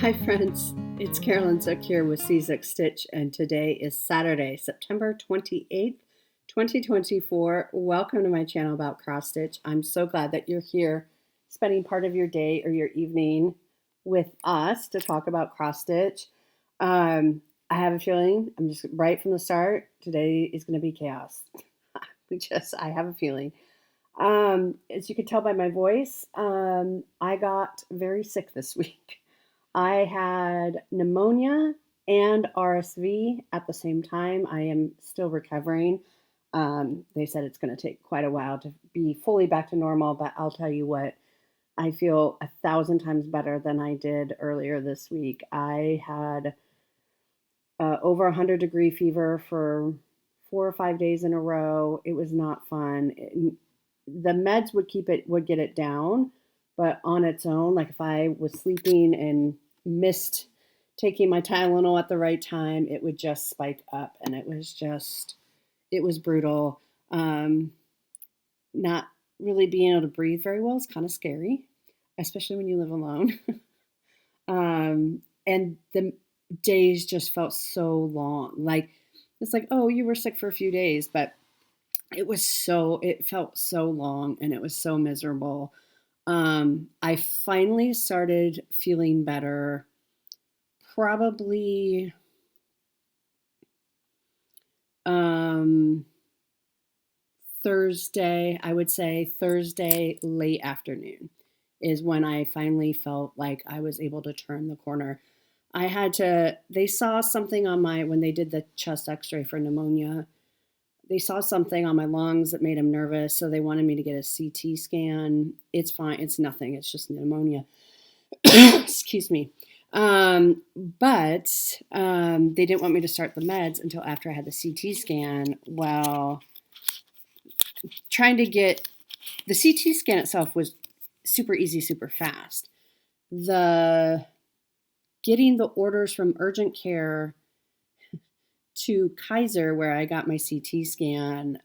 Hi friends, it's Carolyn Zook here with Zook Stitch, and today is Saturday, September 28th, 2024. Welcome to my channel about cross stitch. I'm so glad that you're here spending part of your day or your evening with us to talk about cross stitch. I have a feeling, I'm just right from the start, today is going to be chaos. I have a feeling. As you can tell by my voice, I got very sick this week. I had pneumonia and RSV at the same time. I am still recovering. They said it's going to take quite a while to be fully back to normal, but I'll tell you what, I feel 1,000 times better than I did earlier this week. I had over 100-degree fever for 4 or 5 days in a row. It was not fun. The meds would get it down, but on its own, like if I was sleeping and missed taking my Tylenol at the right time, it would just spike up, and it was brutal. Not really being able to breathe very well is kind of scary, especially when you live alone. And the days just felt so long. Like, it's like, oh, you were sick for a few days, but it felt so long, and it was so miserable. I finally started feeling better probably Thursday, I would say Thursday late afternoon is when I finally felt like I was able to turn the corner. They saw something when they did the chest x-ray for pneumonia. They saw something on my lungs that made them nervous, so they wanted me to get a CT scan. It's fine. It's nothing. It's just pneumonia. Excuse me. But they didn't want me to start the meds until after I had the CT scan. Well, trying to get the CT scan itself was super easy, super fast. Getting the orders from urgent care to Kaiser, where I got my CT scan,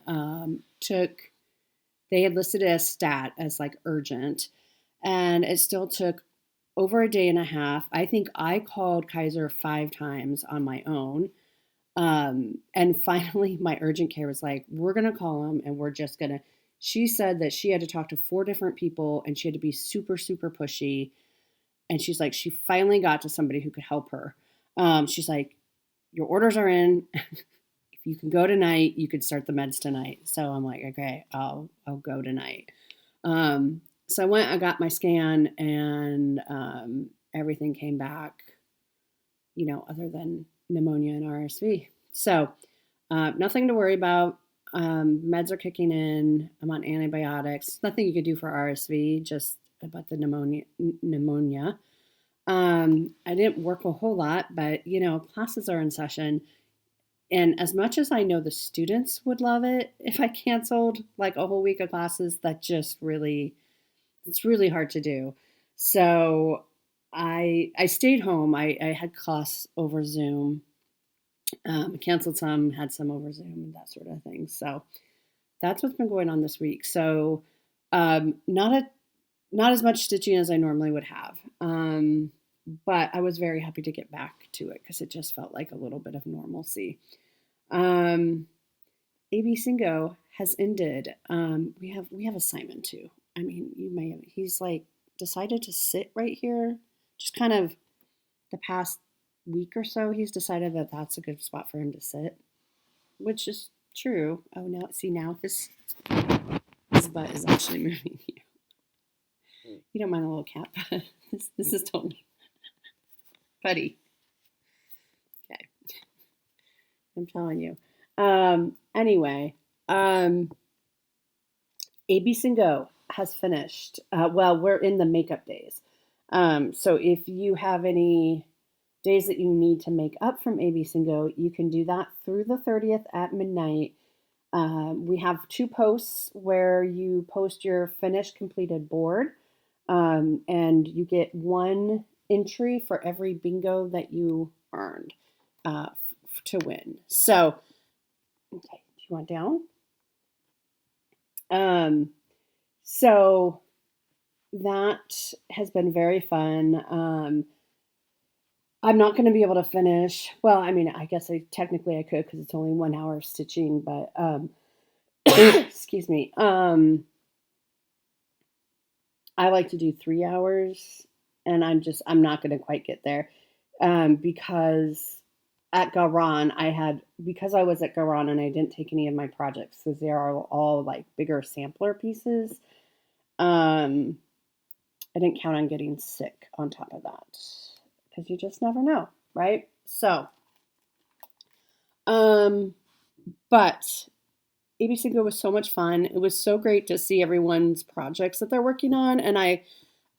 they had listed it as stat, as like urgent, and it still took over a day and a half. I think I called Kaiser 5 times on my own. And finally my urgent care was like, we're going to call them, and she said that she had to talk to 4 different people, and she had to be super, super pushy. And she's like, she finally got to somebody who could help her. She's like, your orders are in. If you can go tonight, you could start the meds tonight. So I'm like, okay, I'll go tonight. So I went, I got my scan, and everything came back, other than pneumonia and RSV. So nothing to worry about. Meds are kicking in. I'm on antibiotics. Nothing you could do for RSV, just about the pneumonia. I didn't work a whole lot, but, classes are in session. And as much as I know the students would love it if I canceled like a whole week of classes, it's really hard to do. So I stayed home. I had class over Zoom. Canceled some, had some over Zoom, and that sort of thing. So that's what's been going on this week. So not as much stitching as I normally would have. But I was very happy to get back to it because it just felt like a little bit of normalcy. AB-Singo has ended. We have a Simon too. I mean, he's like decided to sit right here. Just kind of the past week or so, he's decided that that's a good spot for him to sit, which is true. Oh, now his butt is actually moving here. You don't mind a little cat butt. This is totally buddy. Okay. I'm telling you. Anyway, AB-Singo has finished. Well, we're in the makeup days. So if you have any days that you need to make up from AB-Singo, you can do that through the 30th at midnight. We have 2 posts where you post your finished completed board, and you get 1 entry for every bingo that you earned to win. So, okay, do you want down? So that has been very fun. I'm not going to be able to finish. Well, I mean, I guess technically I could because it's only 1 hour of stitching, but excuse me. I like to do 3 hours, and I'm not going to quite get there because at Garan because I was at Garan and I didn't take any of my projects because they are all like bigger sampler pieces. Um, I didn't count on getting sick on top of that because you just never know, right? So, um, but AB-Singo was so much fun. It was so great to see everyone's projects that they're working on, and I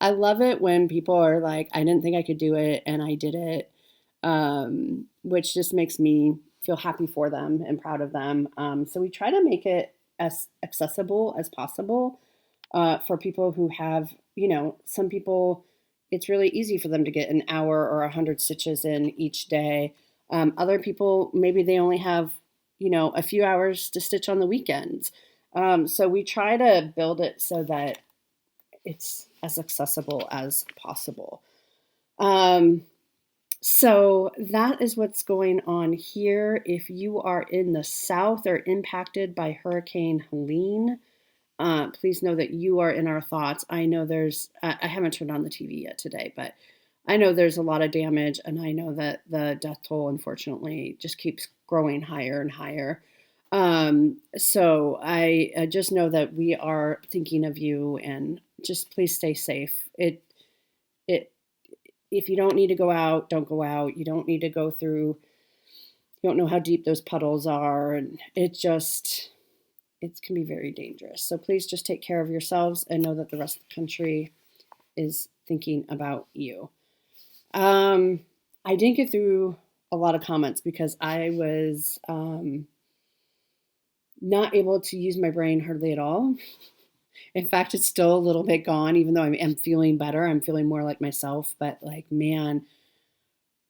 love it when people are like, I didn't think I could do it, and I did it, which just makes me feel happy for them and proud of them. So we try to make it as accessible as possible for people who have, some people, it's really easy for them to get an hour or 100 stitches in each day. Other people, maybe they only have, a few hours to stitch on the weekends. So we try to build it so that it's as accessible as possible. So that is what's going on here. If you are in the South or impacted by Hurricane Helene, please know that you are in our thoughts. I know I haven't turned on the TV yet today, but I know there's a lot of damage, and I know that the death toll, unfortunately, just keeps growing higher and higher. So I just know that we are thinking of you, and just please stay safe. It, if you don't need to go out, don't go out. You don't need to go through, you don't know how deep those puddles are, and it can be very dangerous. So please just take care of yourselves and know that the rest of the country is thinking about you. I didn't get through a lot of comments because I was not able to use my brain hardly at all. In fact, it's still a little bit gone, even though I'm feeling better. I'm feeling more like myself, but like, man,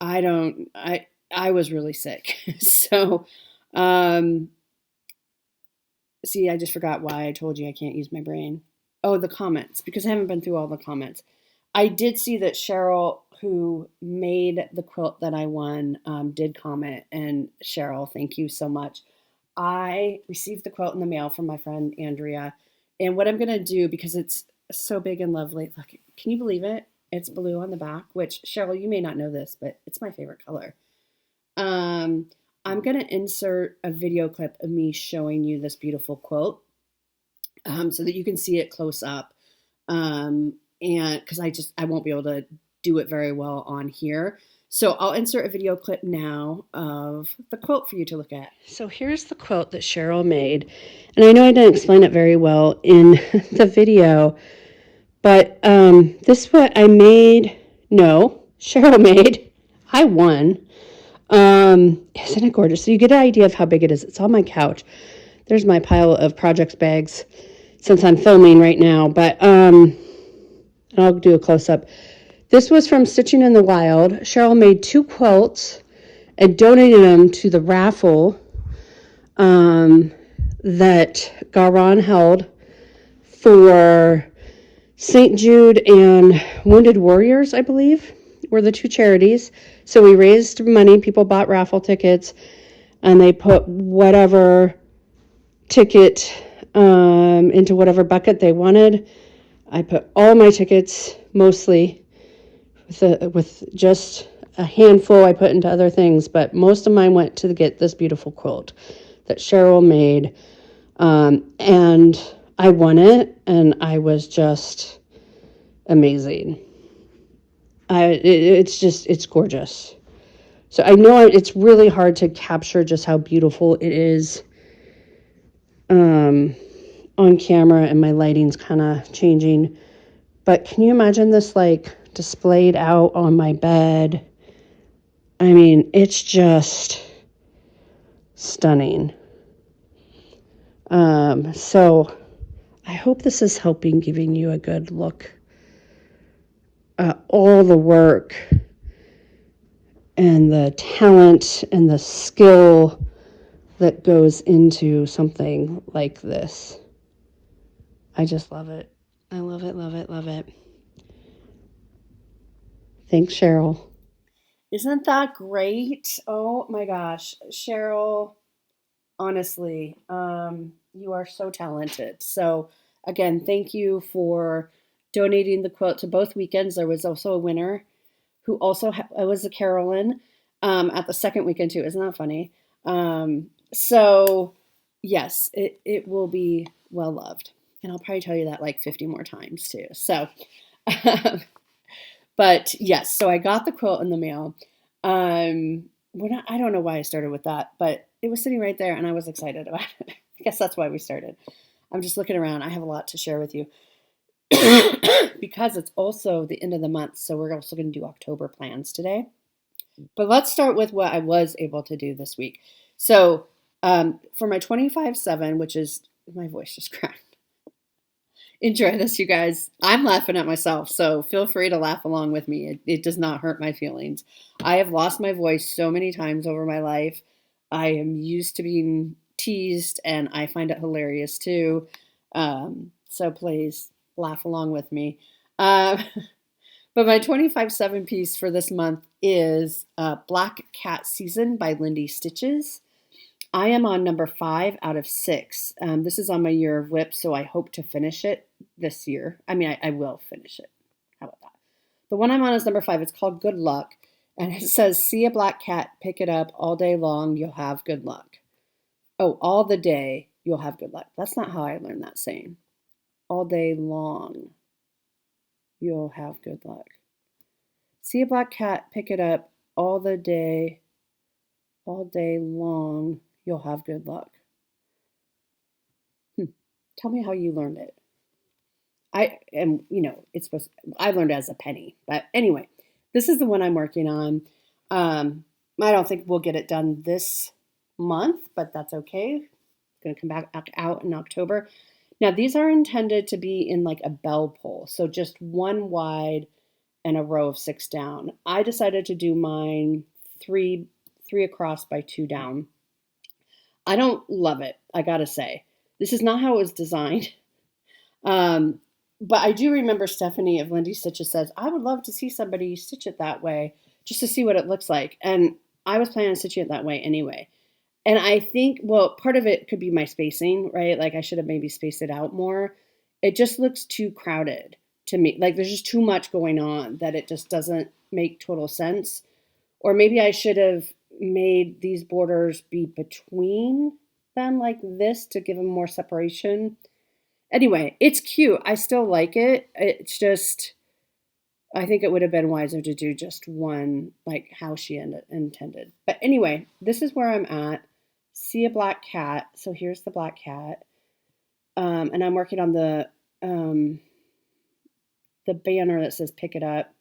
I was really sick. So, see, I just forgot why I told you I can't use my brain. Oh, the comments, because I haven't been through all the comments. I did see that Cheryl, who made the quilt that I won, did comment. And Cheryl, thank you so much. I received the quilt in the mail from my friend Andrea. And what I'm going to do, because it's so big and lovely, look, can you believe it? It's blue on the back, which, Cheryl, you may not know this, but it's my favorite color. I'm going to insert a video clip of me showing you this beautiful quilt so that you can see it close up. And because I won't be able to do it very well on here. So I'll insert a video clip now of the quilt for you to look at. So here's the quilt that Cheryl made. And I know I didn't explain it very well in the video, but this is what I made. No, Cheryl made. I won. Isn't it gorgeous? So you get an idea of how big it is. It's on my couch. There's my pile of projects bags since I'm filming right now, but and I'll do a close-up. This was from Stitching in the Wild. Cheryl made 2 quilts and donated them to the raffle that Garan held for St. Jude and Wounded Warriors, I believe, were the 2 charities. So we raised money. People bought raffle tickets, and they put whatever ticket into whatever bucket they wanted. I put all my tickets, mostly, with just a handful I put into other things, but most of mine went to get this beautiful quilt that Cheryl made. And I won it, and I was just amazing. It's gorgeous. So I know it's really hard to capture just how beautiful it is on camera, and my lighting's kind of changing. But can you imagine this like displayed out on my bed? I mean, it's just stunning. So I hope this is helping, giving you a good look at all the work and the talent and the skill that goes into something like this. I just love it. I love it, love it, love it. Thanks, Cheryl. Isn't that great? Oh my gosh, Cheryl, honestly, you are so talented. So again, thank you for donating the quilt to both weekends. There was also a winner who also was a Carolyn at the second weekend too. Isn't that funny? So yes, it will be well loved, and I'll probably tell you that like 50 more times too. So, but yes, so I got the quilt in the mail. I don't know why I started with that, but it was sitting right there, and I was excited about it. I guess that's why we started. I'm just looking around. I have a lot to share with you because it's also the end of the month, so we're also going to do October plans today. But let's start with what I was able to do this week. So for my 25/7, which is my voice just cracked. Enjoy this, you guys. I'm laughing at myself, so feel free to laugh along with me. It does not hurt my feelings. I have lost my voice so many times over my life. I am used to being teased, and I find it hilarious too. So please laugh along with me. Uh, but my 25/7 piece for this month is Black Cat Season by Lindy Stitches. I am on number 5 out of 6. This is on my year of WIP, so I hope to finish it this year. I mean, I will finish it. How about that? The one I'm on is number 5. It's called Good Luck, and it says, "See a black cat, pick it up all day long, you'll have good luck." Oh, all the day, you'll have good luck. That's not how I learned that saying. All day long, you'll have good luck. See a black cat, pick it up all day long, you'll have good luck. Tell me how you learned it. I am, it's supposed. I learned it as a penny, but anyway, this is the one I'm working on. I don't think we'll get it done this month, but that's okay. It's going to come back out in October. Now these are intended to be in like a bell pull, so just one wide and a row of 6 down. I decided to do mine three across by 2 down. I don't love it, I gotta say. This is not how it was designed. Um, but I do remember Stephanie of Lindy Stitches says, I would love to see somebody stitch it that way just to see what it looks like. And I was planning on stitching it that way anyway. And I think, well, part of it could be my spacing, right? Like I should have maybe spaced it out more. It just looks too crowded to me. Like there's just too much going on that it just doesn't make total sense. Or maybe I should have made these borders be between them like this to give them more separation. Anyway, it's cute. I still like it. It's just, I think it would have been wiser to do just one, like how she intended. But anyway, this is where I'm at. See a black cat. So here's the black cat. And I'm working on the banner that says pick it up.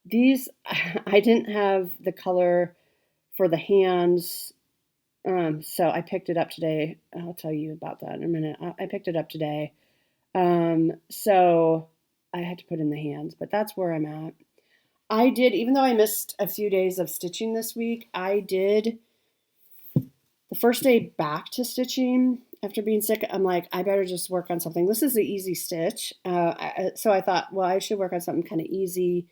These, I didn't have the color for the hands. So I picked it up today. I'll tell you about that in a minute. I picked it up today. So I had to put in the hands, but that's where I'm at. I did, even though I missed a few days of stitching this week, I did the first day back to stitching after being sick. I'm like, I better just work on something. This is the easy stitch. So I thought, well, I should work on something kind of easy,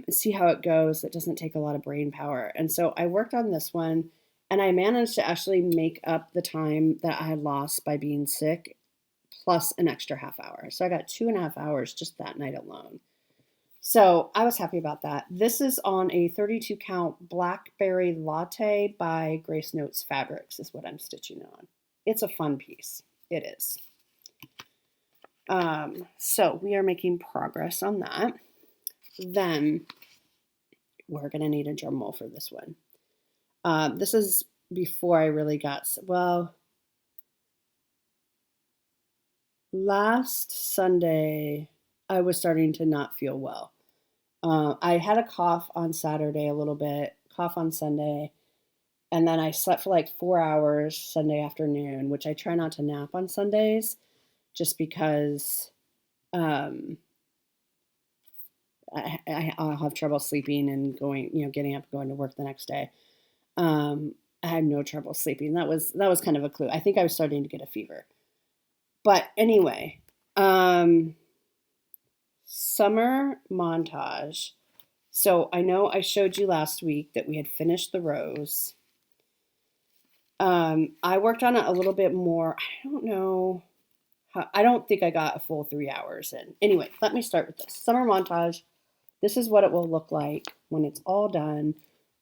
see how it goes. It doesn't take a lot of brain power. And so I worked on this one, and I managed to actually make up the time that I had lost by being sick, plus an extra half hour. So I got 2.5 hours just that night alone. So I was happy about that. This is on a 32 count Blackberry Latte by Grace Notes Fabrics is what I'm stitching on. It's a fun piece. It is. So we are making progress on that. Then we're going to need a drum roll for this one. This is before I really got, well, last Sunday, I was starting to not feel well. I had a cough on Saturday a little bit, cough on Sunday, and then I slept for like 4 hours Sunday afternoon, which I try not to nap on Sundays just because I'll have trouble sleeping and going, getting up and going to work the next day. I had no trouble sleeping. That was kind of a clue. I think I was starting to get a fever. But anyway, summer montage. So I know I showed you last week that we had finished the rows. I worked on it a little bit more. I don't know. I don't think I got a full 3 hours in. Anyway, let me start with this. Summer montage. This is what it will look like when it's all done.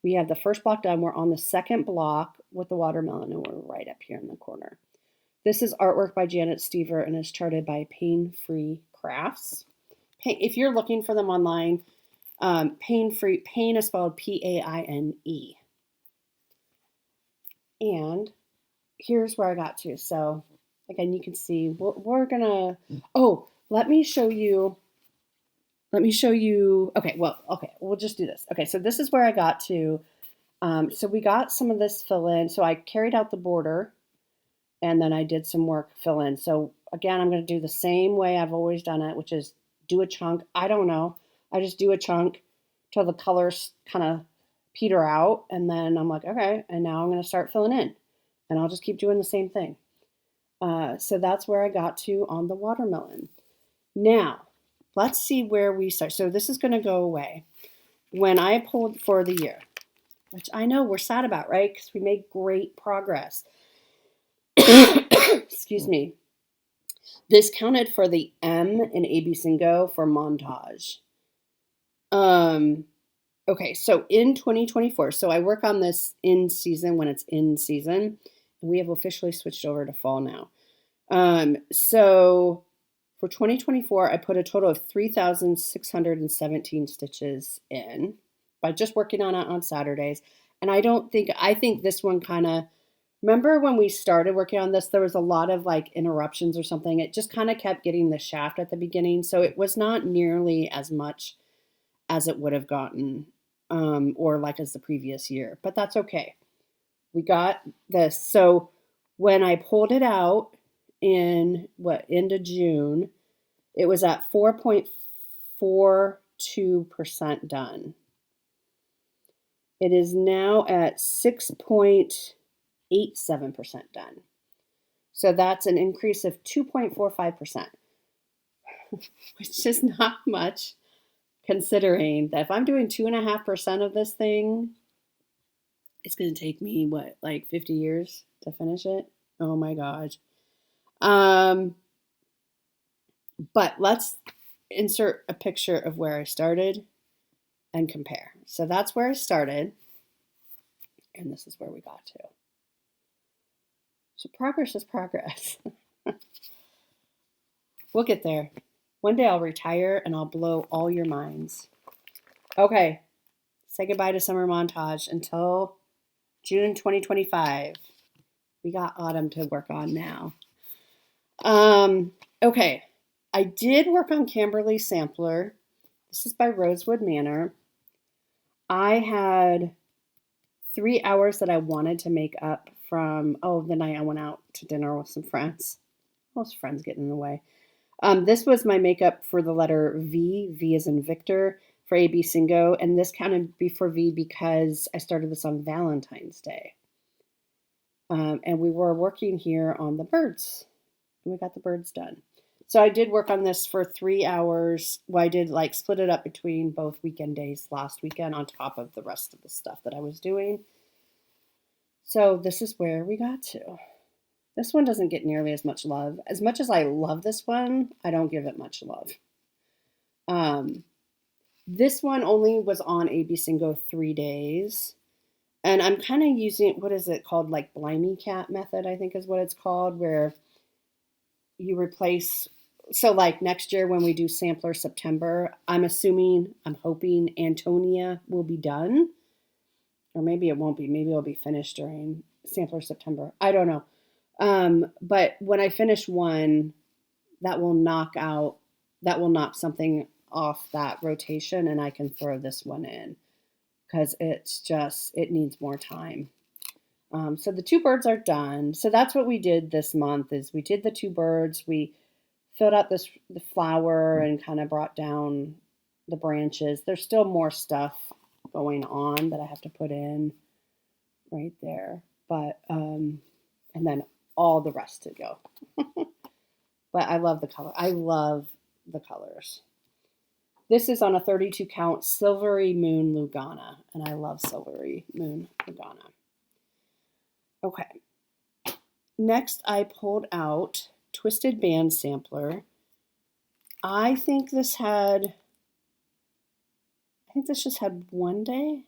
We have the first block done. We're on the second block with the watermelon, and we're right up here in the corner. This is artwork by Janet Stever and is charted by Pain Free Crafts. If you're looking for them online, Pain is spelled Paine. And here's where I got to. So again, you can see we're gonna. Oh, let me show you. Okay, we'll just do this. Okay, so this is where I got to. So we got some of this fill in. So I carried out the border, and then I did some work fill in. So again, I'm going to do the same way I've always done it, which is do a chunk. I don't know. I just do a chunk till the colors kind of peter out, and then I'm like, okay, and now I'm going to start filling in, and I'll just keep doing the same thing. So that's where I got to on the watermelon. Now, let's see where we start. So this is going to go away when I pulled for the year, which I know we're sad about, right? Because we made great progress. Excuse me. This counted for the M in ABCINGO for montage. Okay, so in 2024, so I work on this in season when it's in season, and we have officially switched over to fall now. So for 2024, I put a total of 3,617 stitches in by just working on it on Saturdays. And I think this one kind of, remember when we started working on this, there was a lot of like interruptions or something. It just kind of kept getting the shaft at the beginning. So it was not nearly as much as it would have gotten, or like as the previous year, but that's okay. We got this. So when I pulled it out in end of June, it was at 4.42% done. It is now at 6.87% done. So that's an increase of 2.45%, which is not much considering that if I'm doing 2.5% of this thing, it's going to take me, like 50 years to finish it? Oh my gosh. But let's insert a picture of where I started and compare. So that's where I started, and this is where we got to. So progress is progress. We'll get there. One day I'll retire and I'll blow all your minds. Okay, say goodbye to summer montage until June 2025. We got autumn to work on now. Okay, I did work on Camberley Sampler. This is by Rosewood Manor. I had 3 hours that I wanted to make up from, the night I went out to dinner with some friends. Most friends getting in the way. This was my makeup for the letter V. V as in Victor, for AB-Singo, and this counted for V because I started this on Valentine's Day. And we were working here on the birds, and we got the birds done. So I did work on this for 3 hours. Well, I did like split it up between both weekend days last weekend on top of the rest of the stuff that I was doing. So this is where we got to. This one doesn't get nearly as much love. As much as I love this one, I don't give it much love. This one only was on AB-Singo 3 days. And I'm kind of using, what is it called? Like Blimey Cat method, I think is what it's called, where you replace, so like next year when we do Sampler September, I'm hoping Antonia will be done. Or maybe it won't be. Maybe it'll be finished during Sampler September. I don't know. But when I finish one, that will knock something off that rotation, and I can throw this one in because it needs more time. So the 2 birds are done. So that's what we did this month is we did the 2 birds. We filled out the flower and kind of brought down the branches. There's still more stuff going on that I have to put in right there. But, and then all the rest to go. But I love the color. I love the colors. This is on a 32 count Silvery Moon Lugana, and I love Silvery Moon Lugana. Okay. Next, I pulled out Twisted Band Sampler. I think this just had one day.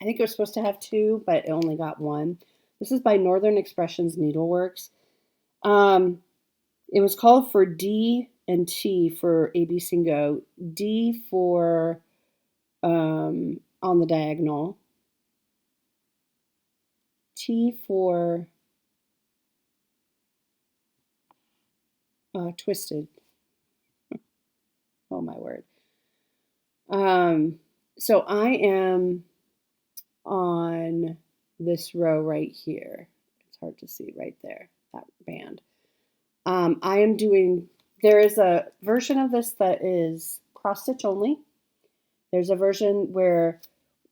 I think it was supposed to have two, but it only got one. This is by Northern Expressions Needleworks. It was called for D and T for AB-Singo. D for on the diagonal. T for twisted. Oh my word. So I am on this row right here. It's hard to see right there, that band. I am doing, there is a version of this that is cross stitch only. There's a version where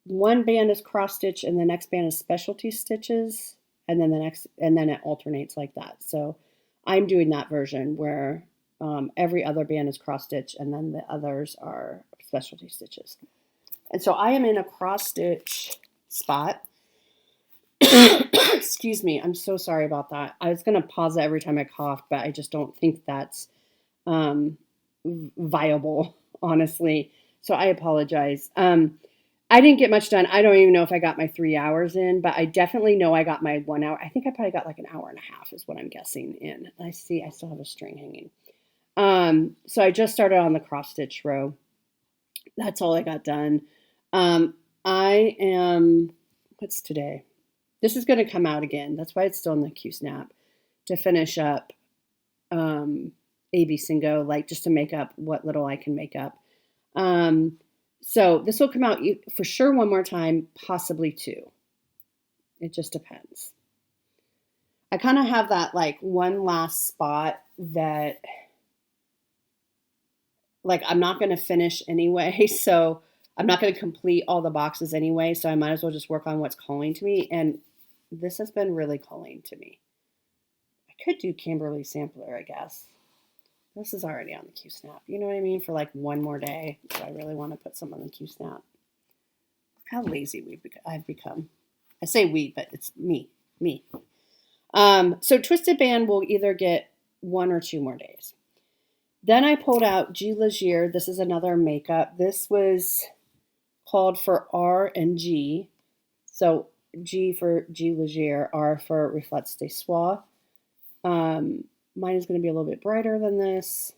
one band is cross stitch and the next band is specialty stitches, and then it alternates like that. So I'm doing that version where every other band is cross stitch and then the others are specialty stitches. And so I am in a cross stitch spot. Excuse me, I'm so sorry about that. I was going to pause it every time I coughed, but I just don't think that's viable, honestly. So I apologize. I didn't get much done. I don't even know if I got my 3 hours in, but I definitely know I got my 1 hour. I think I probably got like an hour and a half is what I'm guessing in. I see I still have a string hanging. So I just started on the cross stitch row. That's all I got done. I am, what's today? This is going to come out again. That's why it's still in the Q-Snap to finish up AB-Singo, like just to make up what little I can make up. So this will come out for sure one more time, possibly two. It just depends. I kind of have that like one last spot that like I'm not going to finish anyway, so I'm not going to complete all the boxes anyway, so I might as well just work on what's calling to me, and this has been really calling to me. I could do Kimberly Sampler, I guess. This is already on the Q-Snap. You know what I mean? For like one more day. So I really want to put some on the Q-Snap. Look how lazy I've become. I say we, but it's me. So Twisted Band will either get 1 or 2 more days. Then I pulled out G Leger. This is another makeup. This was called for R and G. So G for G Leger, R for Reflets de Soie. Mine is going to be a little bit brighter than this.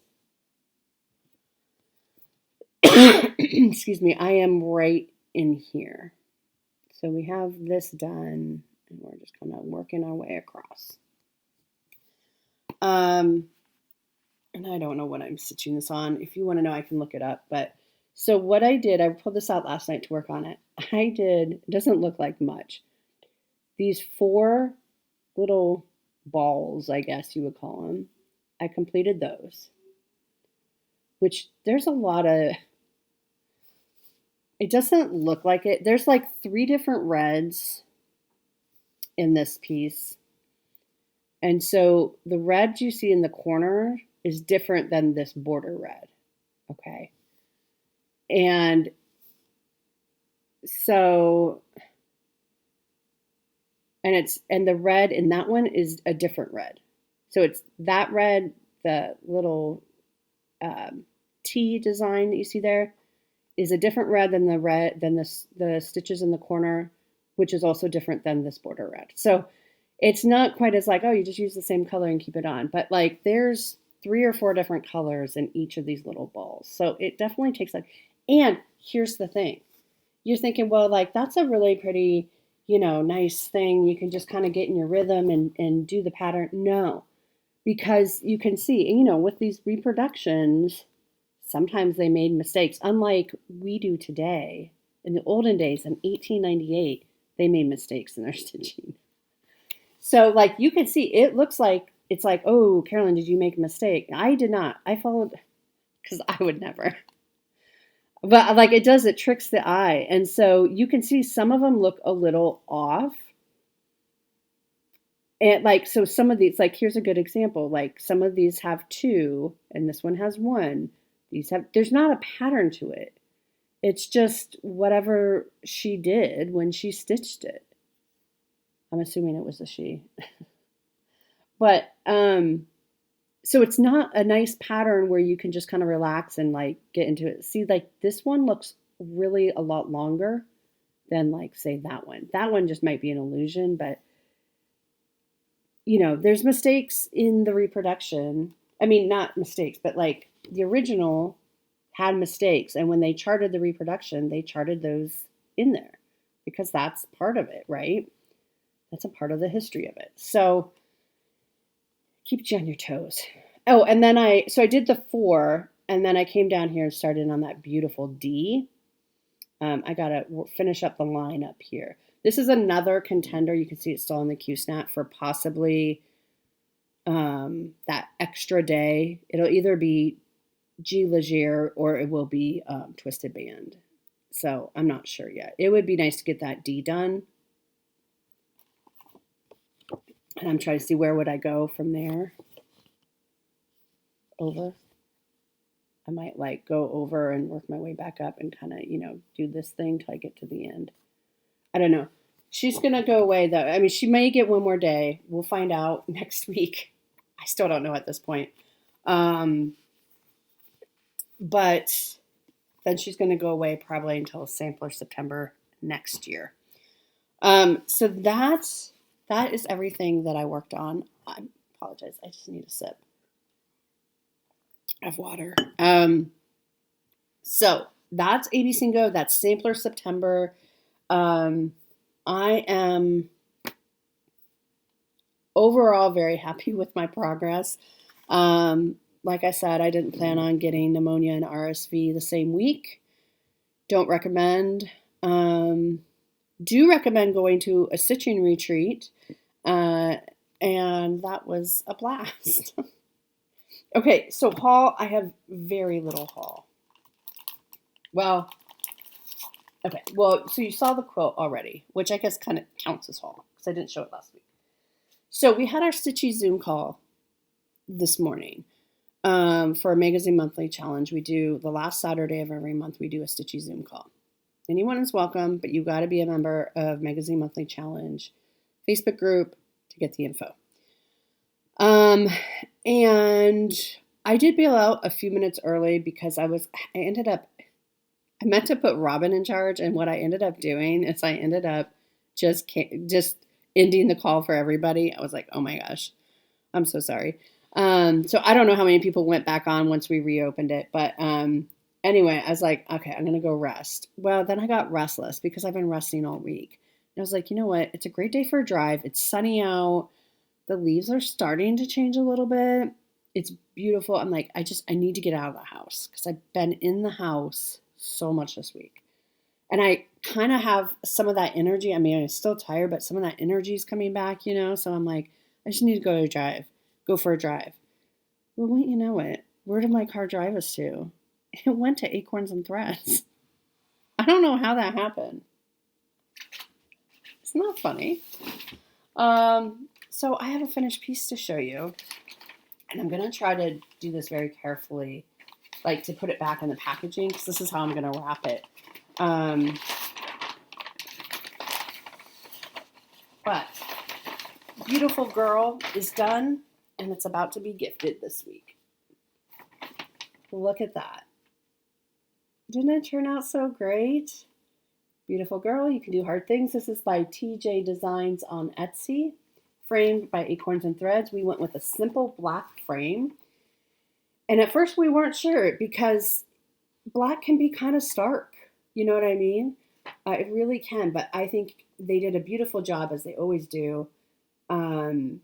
Excuse me, I am right in here. So we have this done, and we're just kind of working our way across. And I don't know what I'm stitching this on. If you want to know, I can look it up. But so what I did, I pulled this out last night to work on it. It doesn't look like much. These 4 little balls, I guess you would call them. I completed those, which there's a lot of, it doesn't look like it. There's like 3 different reds in this piece. And so the red you see in the corner is different than this border red. Okay. And so, and the red in that one is a different red. So it's that red, the little T design that you see there is a different red than the stitches in the corner, which is also different than this border red. So it's not quite as like, oh, you just use the same color and keep it on. But like there's 3 or 4 different colors in each of these little balls. So it definitely takes like, and here's the thing. You're thinking, well, like that's a really pretty, nice thing. You can just kind of get in your rhythm and do the pattern. No, because you can see, with these reproductions, sometimes they made mistakes. Unlike we do today, in the olden days, in 1898, they made mistakes in their stitching. So like you can see, it looks like, it's like, oh, Carolyn, did you make a mistake? I did not. I followed, because I would never. But like it tricks the eye. And so you can see some of them look a little off. And like, so some of these, like, here's a good example. Like some of these have 2 and this one has 1, There's not a pattern to it. It's just whatever she did when she stitched it. I'm assuming it was a she. But so it's not a nice pattern where you can just kind of relax and like get into it. See, like this one looks really a lot longer than like say that one. That one just might be an illusion, but there's mistakes in the reproduction. I mean, not mistakes, but like the original had mistakes, and when they charted the reproduction, they charted those in there because that's part of it, right? That's a part of the history of it. So keeps you on your toes. Oh, and then I did the 4, and then I came down here and started on that beautiful D. I got to finish up the line up here. This is another contender. You can see it's still on the Q-snap for possibly that extra day. It'll either be G Leger or it will be Twisted Band. So I'm not sure yet. It would be nice to get that D done. And I'm trying to see where would I go from there. Over. I might like go over and work my way back up and kind of, do this thing till I get to the end. I don't know. She's going to go away though. I mean, she may get one more day. We'll find out next week. I still don't know at this point. But then she's going to go away probably until Sampler September next year. So that is everything that I worked on. I apologize. I just need a sip of water. So that's AB-Singo. That's Sampler September. I am overall very happy with my progress. Like I said, I didn't plan on getting pneumonia and RSV the same week. Don't recommend. Do recommend going to a stitching retreat. And that was a blast. Okay, so haul. I have very little haul. Well, okay. Well, so you saw the quilt already, which I guess kind of counts as haul because I didn't show it last week. So we had our Stitchy Zoom call this morning for a Magazine Monthly Challenge. We do the last Saturday of every month. We do a Stitchy Zoom call. Anyone is welcome, but you got to be a member of Magazine Monthly Challenge Facebook group to get the info. And I did bail out a few minutes early because I meant to put Robin in charge, and what I ended up doing is I ended up just ending the call for everybody. I was like, oh my gosh, I'm so sorry. So I don't know how many people went back on once we reopened it, but anyway, I was like, okay, I'm going to go rest. Well, then I got restless because I've been resting all week. And I was like, you know what? It's a great day for a drive. It's sunny out. The leaves are starting to change a little bit. It's beautiful. I'm like, I need to get out of the house because I've been in the house so much this week. And I kind of have some of that energy. I mean, I'm still tired, but some of that energy is coming back, So I'm like, I just need to go for a drive. Well, wait, you know it. Where did my car drive us to? It went to Acorns and Threads. I don't know how that happened. It's not funny. So I have a finished piece to show you. And I'm going to try to do this very carefully, like to put it back in the packaging, because this is how I'm going to wrap it. But Beautiful Girl is done, and it's about to be gifted this week. Look at that. Didn't it turn out so great? Beautiful Girl, You Can Do Hard Things. This is by TJ Designs on Etsy, framed by Acorns and Threads. We went with a simple black frame. And at first we weren't sure because black can be kind of stark. You know what I mean? It really can, but I think they did a beautiful job, as they always do. And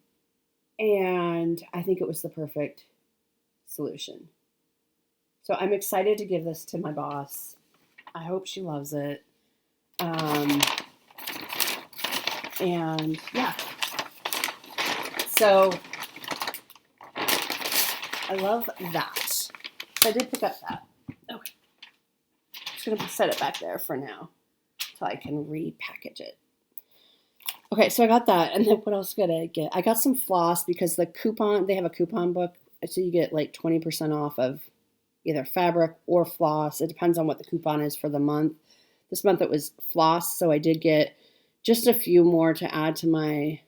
I think it was the perfect solution. So I'm excited to give this to my boss. I hope she loves it. And yeah. So I love that. So I did pick up that. Okay. Just going to set it back there for now so I can repackage it. Okay, so I got that. And then what else did I get? I got some floss because they have a coupon book. So you get like 20% off of, either fabric or floss. It depends on what the coupon is for the month. This month it was floss, so I did get just a few more to add to my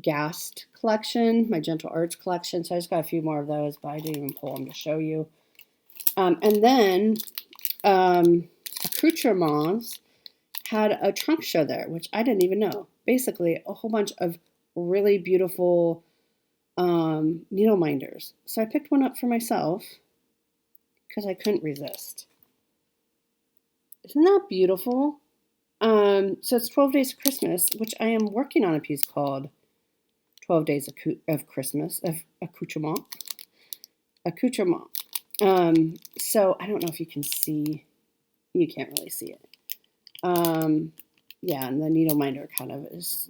Gast collection, my Gentle Arts collection. So I just got a few more of those, but I didn't even pull them to show you. And then Accoutrements had a trunk show there, which I didn't even know. Basically, a whole bunch of really beautiful needle minders. So I picked one up for myself because I couldn't resist. Isn't that beautiful? So it's 12 Days of Christmas, which I am working on a piece called 12 Days of Christmas, of Accoutrement. So I don't know if you can see. You can't really see it. Yeah, and the needle minder kind of is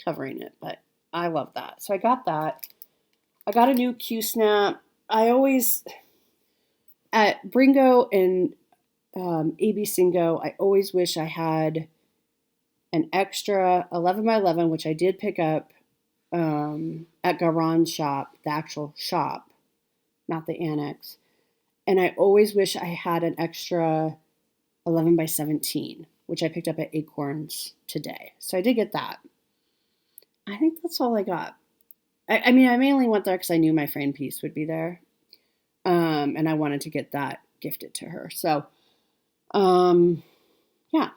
covering it, but I love that. So I got that. I got a new Q-snap. I always, at Bringo and AB-Singo, I always wish I had an extra 11 by 11, which I did pick up at Garon's shop, the actual shop, not the annex. And I always wish I had an extra 11 by 17, which I picked up at Acorns today. So I did get that. I think that's all I got. I mean, I mainly went there because I knew my friend piece would be there. And I wanted to get that gifted to her. So, yeah.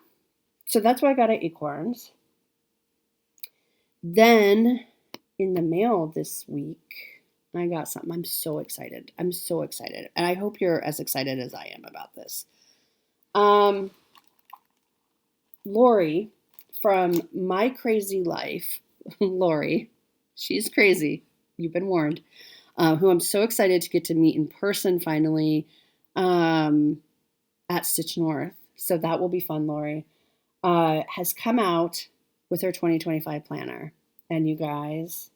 So that's what I got at Acorns. Then in the mail this week, I got something. I'm so excited. I'm so excited. And I hope you're as excited as I am about this. Lori from My Crazy Life, Lori, she's crazy. You've been warned. Who I'm so excited to get to meet in person finally at Stitch North. So that will be fun, Lori. Has come out with her 2025 planner. And you guys,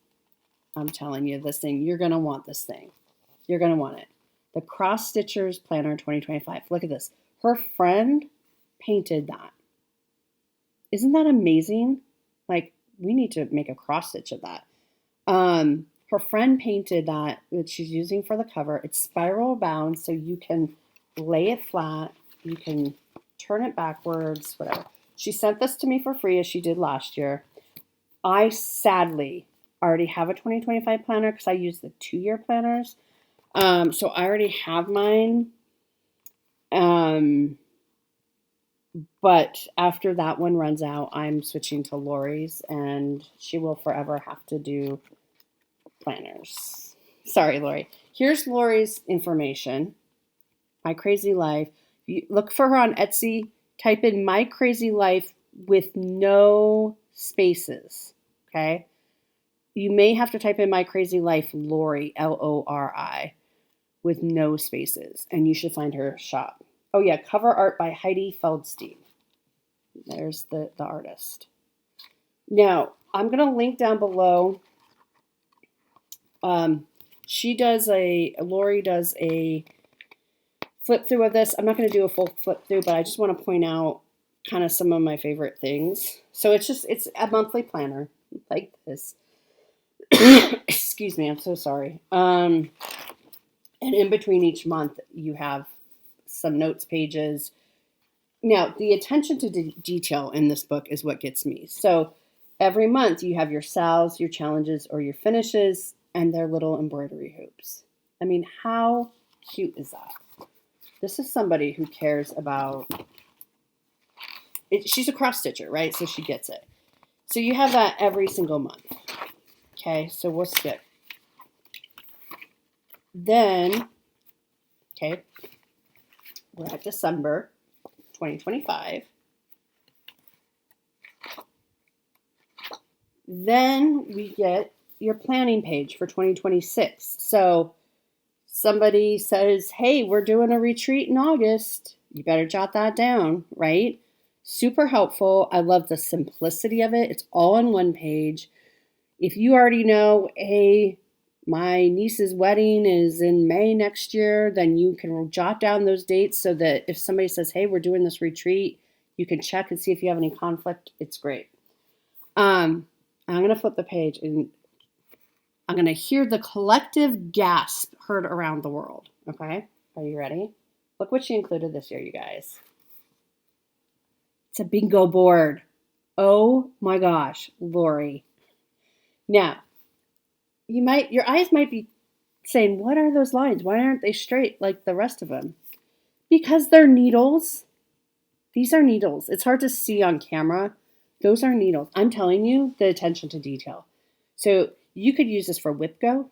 I'm telling you, this thing, you're going to want this thing. You're going to want it. The Cross Stitchers Planner 2025. Look at this. Her friend painted that. Isn't that amazing? Like, we need to make a cross stitch of that. Her friend painted that she's using for the cover. It's spiral bound, so you can lay it flat. You can turn it backwards, whatever. She sent this to me for free, as she did last year. I sadly already have a 2025 planner because I use the 2-year planners. So I already have mine. But after that one runs out, I'm switching to Lori's, and she will forever have to do planners. Sorry, Lori. Here's Lori's information. My Crazy Life. You look for her on Etsy. Type in My Crazy Life with no spaces. Okay? You may have to type in My Crazy Life Lori, Lori, with no spaces, and you should find her shop. Oh yeah, cover art by Heidi Feldstein. There's the artist. Now, I'm going to link down below. Lori does a flip through of this. I'm not going to do a full flip through, but I just want to point out kind of some of my favorite things. So it's a monthly planner like this. Excuse me, I'm so sorry. And in between each month, you have some notes pages. Now, the attention to detail in this book is what gets me. So every month you have your sals, your challenges, or your finishes, and their little embroidery hoops. I mean, how cute is that? This is somebody who cares about it. She's a cross stitcher, right? So she gets it. So you have that every single month. Okay, so we'll skip. Then, okay, we're at December 2025. Then we get your planning page for 2026. So somebody says, hey, we're doing a retreat in August. You better jot that down, right? Super helpful. I love the simplicity of it. It's all on one page. If you already know, hey, my niece's wedding is in May next year, then you can jot down those dates so that if somebody says, hey, we're doing this retreat, you can check and see if you have any conflict. It's great. I'm going to flip the page, and I'm going to hear the collective gasp heard around the world. Okay? Are you ready? Look what she included this year, you guys. It's a bingo board. Oh my gosh, Lori. Now, your eyes might be saying, what are those lines? Why aren't they straight like the rest of them? Because they're needles. These are needles. It's hard to see on camera. Those are needles. I'm telling you, the attention to detail. So you could use this for WhipGo.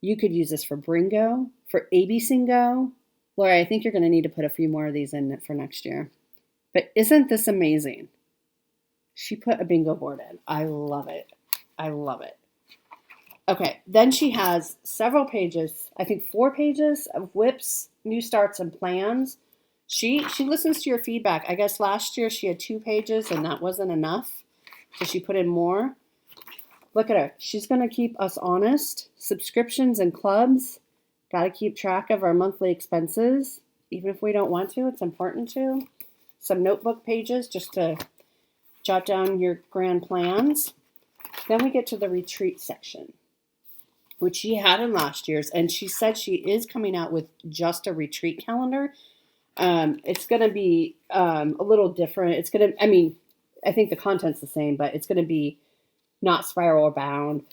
You could use this for Bringo, for ABCINGO. Lori, I think you're going to need to put a few more of these in for next year. But isn't this amazing? She put a bingo board in. I love it. I love it. Okay, then she has several pages, I think 4 pages of whips, new starts, and plans. She listens to your feedback. I guess last year she had 2 pages and that wasn't enough. So she put in more. Look at her. She's going to keep us honest. Subscriptions and clubs. Got to keep track of our monthly expenses. Even if we don't want to, it's important to. Some notebook pages just to jot down your grand plans. Then we get to the retreat section, which she had in last year's. And she said she is coming out with just a retreat calendar. It's going to be a little different. It's going to, I think the content's the same, but it's going to be not spiral bound.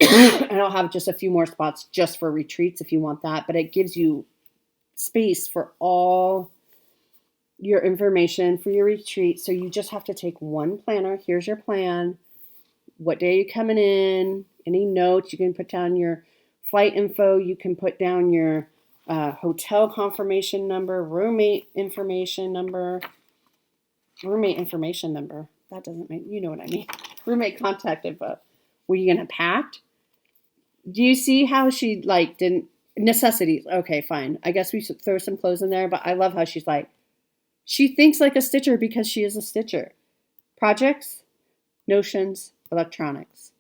And I'll have just a few more spots just for retreats if you want that. But it gives you space for all your information for your retreat. So you just have to take one planner. Here's your plan. What day are you coming in? Any notes? You can put down your flight info. You can put down your hotel confirmation number, roommate information number. That doesn't make, you know what I mean. Roommate contact info. Were you going to pack? Do you see how she didn't, necessities. Okay, fine. I guess we should throw some clothes in there, but I love how she's she thinks like a stitcher because she is a stitcher. Projects, notions, electronics,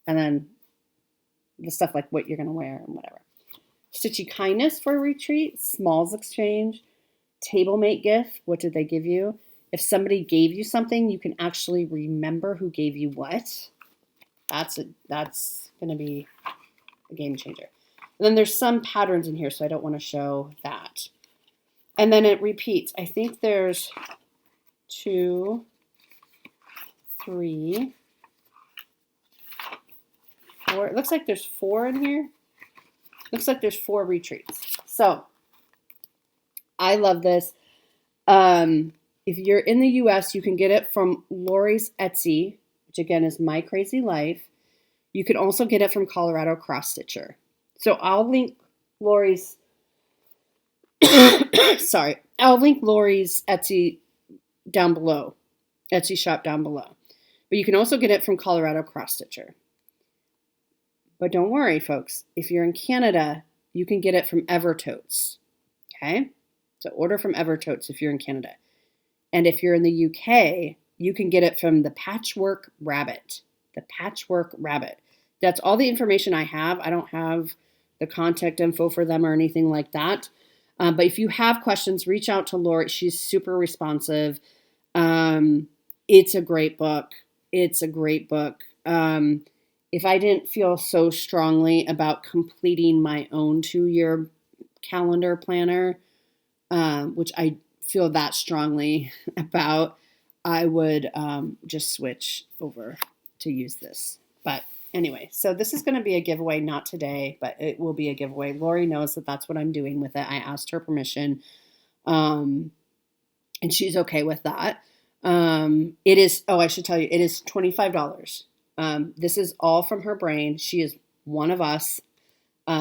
and then the stuff like what you're going to wear and whatever. Stitchy kindness for a retreat, smalls exchange, table mate gift. What did they give you? If somebody gave you something, you can actually remember who gave you what. That's going to be a game changer. And then there's some patterns in here, so I don't want to show that. And then it repeats. I think there's 2, 3, 4. It looks like there's 4 in here. Looks like there's 4 retreats. So I love this. If you're in the US, you can get it from Lori's Etsy, which again is My Crazy Life. You can also get it from Colorado Cross Stitcher. So I'll link Lori's I'll link Lori's Etsy down below. Etsy shop down below. But you can also get it from Colorado Cross Stitcher. But don't worry, folks. If you're in Canada, you can get it from Evertotes. Okay? So order from Evertotes if you're in Canada. And if you're in the UK, you can get it from the Patchwork Rabbit. The Patchwork Rabbit. That's all the information I have. I don't have the contact info for them or anything like that. But if you have questions, reach out to Lori. She's super responsive. It's a great book. It's a great book. If I didn't feel so strongly about completing my own 2-year calendar planner, which I feel that strongly about, I would just switch over to use this. But anyway, so this is going to be a giveaway, not today, but it will be a giveaway. Lori knows that that's what I'm doing with it. I asked her permission, and she's okay with that. It is, I should tell you, it is $25. This is all from her brain. She is one of us.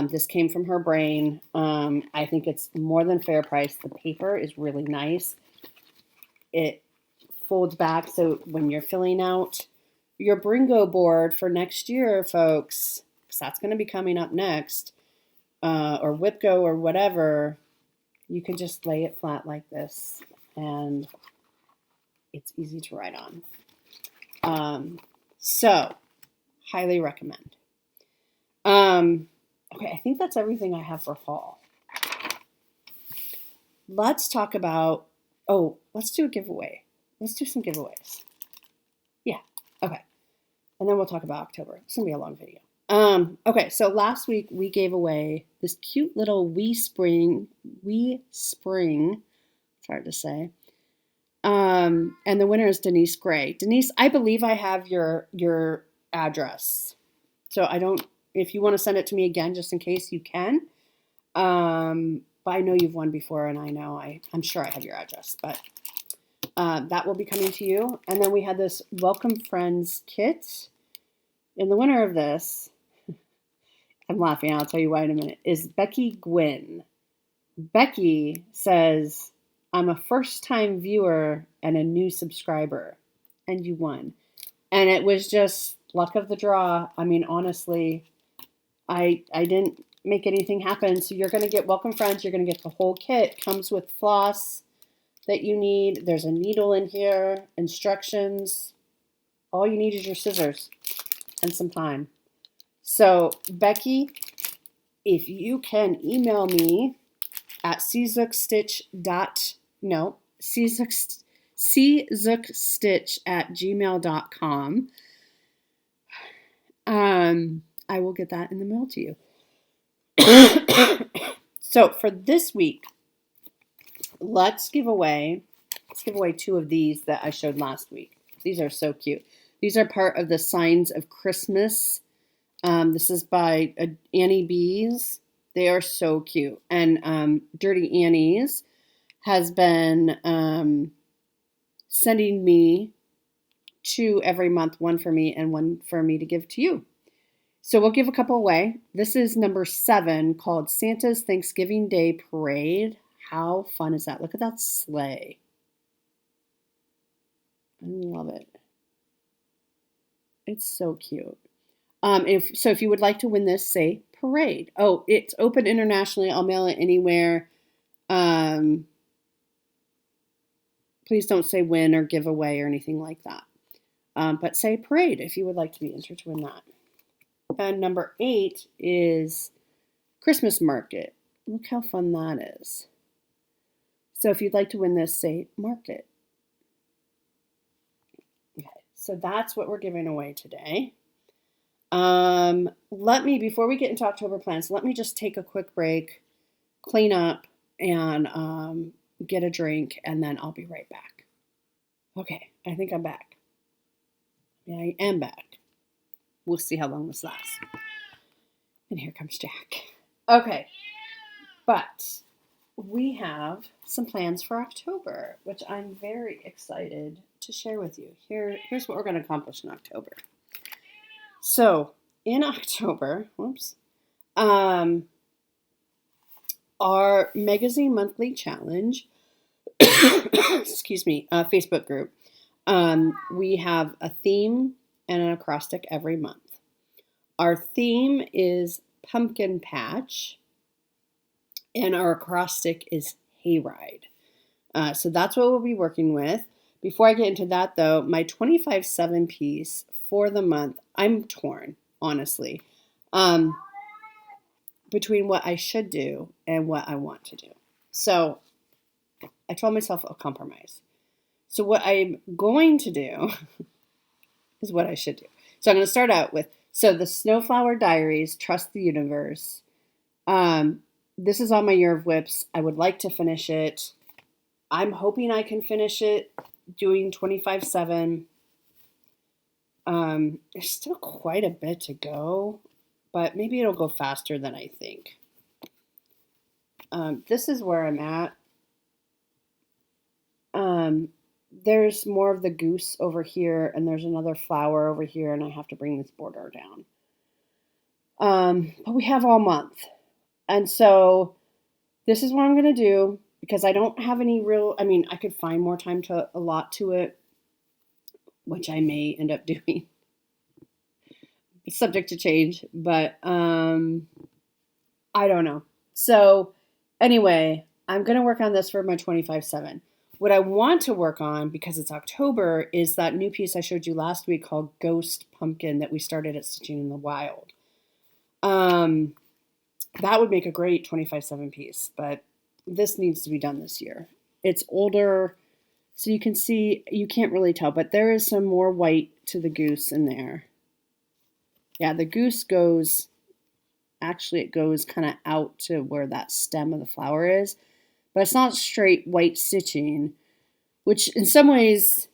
This came from her brain. I think it's more than fair price. The paper is really nice. It folds back, so when you're filling out your Bringo board for next year, folks, because that's going to be coming up next, or WhipGo or whatever, you can just lay it flat like this, and it's easy to write on. So, highly recommend. Okay, I think that's everything I have for fall. Let's talk about, let's do a giveaway. Let's do some giveaways. Yeah, okay. And then we'll talk about October. It's going to be a long video. Okay, so last week we gave away this cute little wee spring, it's hard to say. And the winner is Denise Gray. Denise, I believe I have your address. So I don't, if you want to send it to me again, just in case, you can. But I know you've won before, and I know I'm sure I have your address, but that will be coming to you. And then we had this Welcome Friends kit. And the winner of this, I'm laughing, I'll tell you why in a minute, is Becky Gwynn. Becky says, I'm a first-time viewer and a new subscriber, and you won. And it was just luck of the draw. I mean, honestly, I didn't make anything happen. So you're going to get Welcome Friends. You're going to get the whole kit. Comes with floss that you need. There's a needle in here, instructions. All you need is your scissors and some time. So Becky, if you can email me at czookstitch@gmail.com. I will get that in the mail to you. So for this week, let's give away two of these that I showed last week. These are so cute. These are part of the Signs of Christmas. This is by Annie Bees. They are so cute. And Dirty Annie's has been sending me 2 every month, one for me and one for me to give to you. So we'll give a couple away. This is number 7, called Santa's Thanksgiving Day Parade. How fun is that? Look at that sleigh. I love it. It's so cute. If you would like to win this, say parade. Oh, it's open internationally. I'll mail it anywhere. Please don't say win or give away or anything like that. But say parade if you would like to be entered to win that. And number 8 is Christmas Market. Look how fun that is. So if you'd like to win this, say market. Okay, so that's what we're giving away today. Before we get into October plans, let me just take a quick break, clean up, and get a drink, and then I'll be right back. Okay, I think I'm back. Yeah, I am back. We'll see how long this lasts. And here comes Jack. Okay, but we have some plans for October, which I'm very excited to share with you. Here's what we're going to accomplish in October. So, in October, our Magazine Monthly Challenge, Facebook group, we have a theme and an acrostic every month. Our theme is Pumpkin Patch, and our acrostic is Hayride. So that's what we'll be working with. Before I get into that, though, my 25/7 piece for the month, I'm torn, honestly, between what I should do and what I want to do. So I told myself I'll compromise. So what I'm going to do is what I should do. So I'm going to start out with, the Snowflower Diaries, Trust the Universe. This is on my Year of Whips. I would like to finish it. I'm hoping I can finish it doing 25/7. There's still quite a bit to go, but maybe it'll go faster than I think. This is where I'm at. There's more of the goose over here, and there's another flower over here, and I have to bring this border down. But we have all month. And so this is what I'm going to do, because I don't have any I could find more time to allot to it, which I may end up doing. It's subject to change, but I don't know. So anyway, I'm going to work on this for my 25/7. What I want to work on, because it's October, is that new piece I showed you last week called Ghost Pumpkin that we started at Stitching in the Wild. That would make a great 25/7 piece, but this needs to be done this year. It's older, so you can see, you can't really tell, but there is some more white to the goose in there. Yeah, the goose goes, actually it goes kind of out to where that stem of the flower is, but it's not straight white stitching, which in some ways,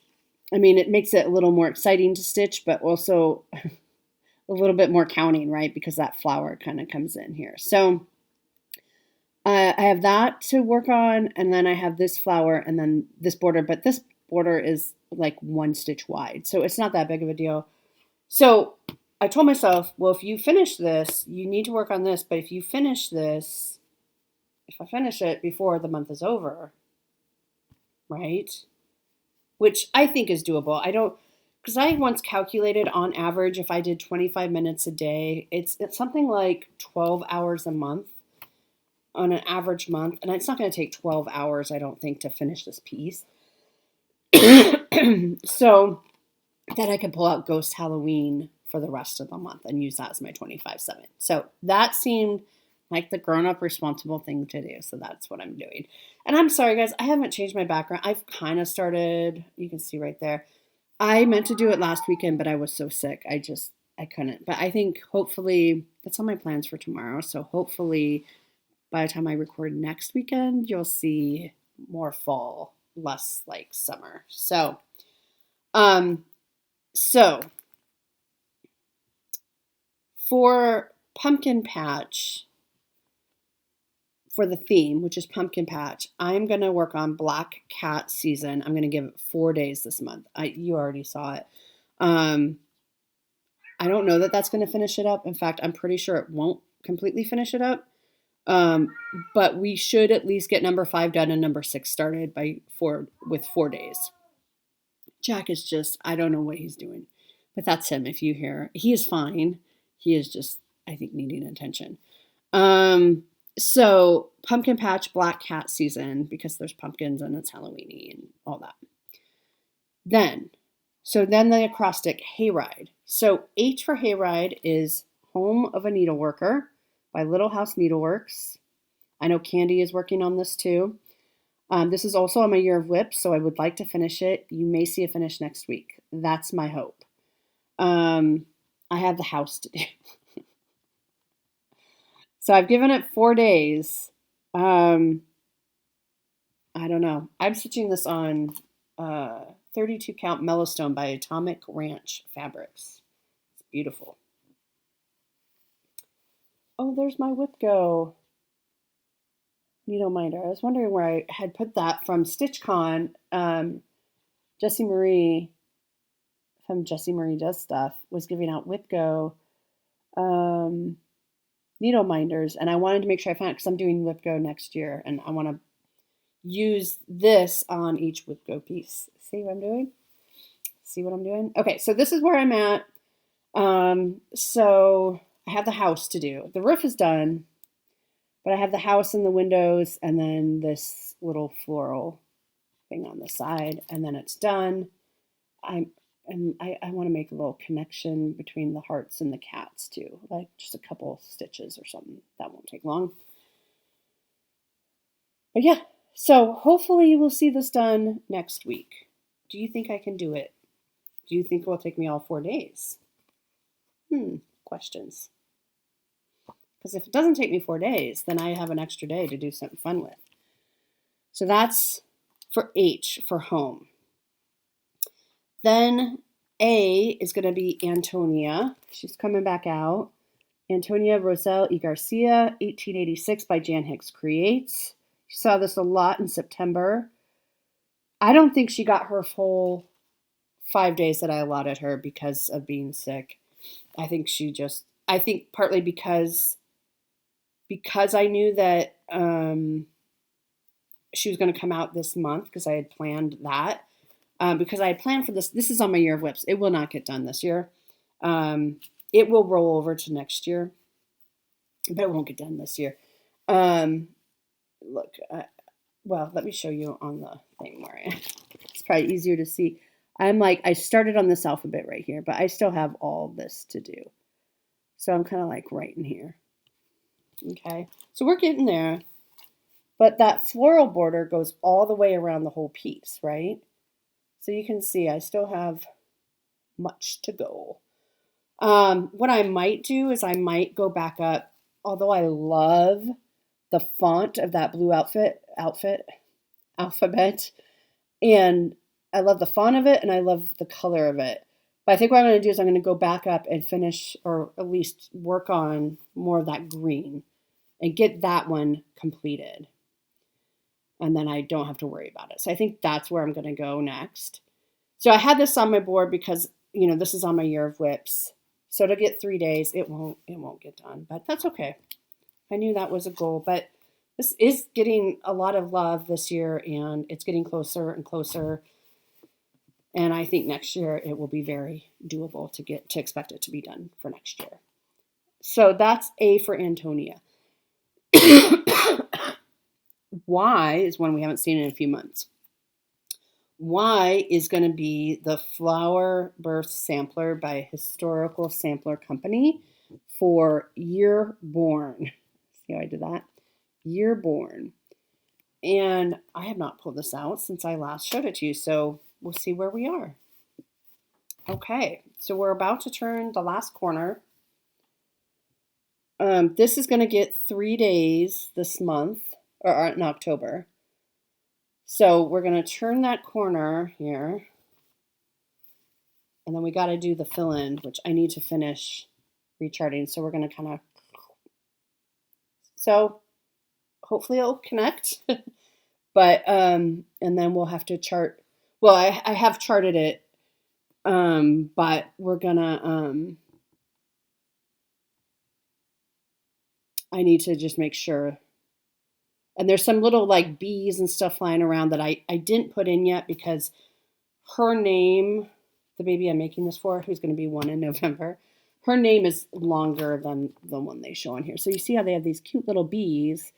I mean, it makes it a little more exciting to stitch, but also a little bit more counting, right? Because that flower kind of comes in here. So I have that to work on, and then I have this flower and then this border, but this border is like 1 stitch wide, so it's not that big of a deal. So I told myself, well, if you finish this, you need to work on this, but if you finish this, if I finish it before the month is over, right? Which I think is doable. I don't, because I once calculated on average, if I did 25 minutes a day, it's something like 12 hours a month on an average month. And it's not going to take 12 hours, I don't think, to finish this piece. So that I could pull out Ghost Halloween for the rest of the month and use that as my 25/7. So that seemed like the grown-up responsible thing to do. So that's what I'm doing. And I'm sorry, guys, I haven't changed my background. I've kind of started, you can see right there. I meant to do it last weekend, but I was so sick. I couldn't. But I think hopefully, that's on my plans for tomorrow. So hopefully by the time I record next weekend, you'll see more fall, less like summer. So, so for Pumpkin Patch, for the theme, which is Pumpkin Patch, I'm going to work on Black Cat Season. I'm going to give it 4 days this month. You already saw it. I don't know that that's going to finish it up. In fact, I'm pretty sure it won't completely finish it up. But we should at least get number 5 done and number 6 started with 4 days. Jack is just, I don't know what he's doing, but that's him. If you hear, he is fine. He is just, I think, needing attention. So Pumpkin Patch Black Cat Season, because there's pumpkins and it's Halloween-y and all that. Then the acrostic Hayride. So H for Hayride is Home of a Needleworker by Little House Needleworks. I know Candy is working on this too. This is also on my year of WIP, so I would like to finish it. You may see a finish next week. That's my hope. I have the house to do. So I've given it 4 days. I don't know. I'm stitching this on 32 count Mellowstone by Atomic Ranch Fabrics. It's beautiful. Oh, there's my WIP Go needle minder. I was wondering where I had put that from StitchCon. Jessie Marie from Jessie Marie Does Stuff was giving out WIP Go needle minders, and I wanted to make sure I found it because I'm doing WIP Go next year, and I want to use this on each WIP Go piece. See what I'm doing? See what I'm doing? Okay, so this is where I'm at. So I have the house to do. The roof is done, but I have the house and the windows and then this little floral thing on the side, and then it's done. I want to make a little connection between the hearts and the cats too, like just a couple stitches or something. That won't take long. But yeah, so hopefully we'll see this done next week. Do you think I can do it? Do you think it will take me all 4 days? Questions. Because if it doesn't take me 4 days, then I have an extra day to do something fun with. So that's for H, for home. Then A is going to be Antonia. She's coming back out. Antonia Roselle E. Garcia, 1886 by Jan Hicks Creates. You saw this a lot in September. I don't think she got her full 5 days that I allotted her because of being sick. I think partly because I knew that she was going to come out this month because I had planned that. Because I had planned for this. This is on my year of WIPs. It will not get done this year. It will roll over to next year, but it won't get done this year. Look, well, let me show you on the thing where it's probably easier to see. I started on this alphabet right here, but I still have all this to do. So I'm kind of like right in here. Okay, so we're getting there. But that floral border goes all the way around the whole piece, right? So you can see I still have much to go. What I might do is I might go back up, although I love the font of that blue alphabet, and I love the font of it and I love the color of it. But I think what I'm going to do is I'm going to go back up and finish, or at least work on more of that green and get that one completed. And then I don't have to worry about it. So I think that's where I'm going to go next. So I had this on my board because, this is on my year of whips. So to get 3 days, it won't get done, but that's okay. I knew that was a goal, but this is getting a lot of love this year, and it's getting closer and closer. And I think next year it will be very doable to expect it to be done for next year. So that's A for Antonia. Y is one we haven't seen in a few months. Y is going to be the Flower Burst Sampler by Historical Sampler Company for Year Born. See how I did that? Year Born. And I have not pulled this out since I last showed it to you, so we'll see where we are. Okay, so we're about to turn the last corner. This is going to get 3 days this month, or in October. So we're going to turn that corner here. And then we got to do the fill-in, which I need to finish recharting. So we're going to kind of... So hopefully it'll connect. But, and then we'll have to chart... Well, I have charted it, but we're going to... I need to just make sure... And there's some little like bees and stuff flying around that I didn't put in yet because her name, the baby I'm making this for, who's going to be 1 in November, her name is longer than the one they show on here. So you see how they have these cute little bees.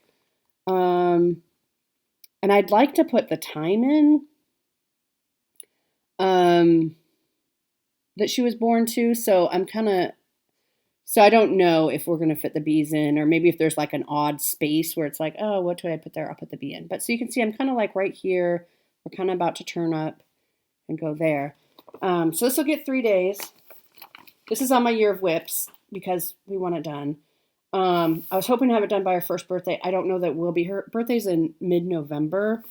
And I'd like to put the time in that she was born to. So So I don't know if we're going to fit the bees in, or maybe if there's like an odd space where it's like, oh, what do I put there? I'll put the bee in. But so you can see I'm kind of like right here. We're kind of about to turn up and go there. So this will get 3 days. This is on my year of whips because we want it done. I was hoping to have it done by her first birthday. I don't know that will be. Her birthday's in mid-November.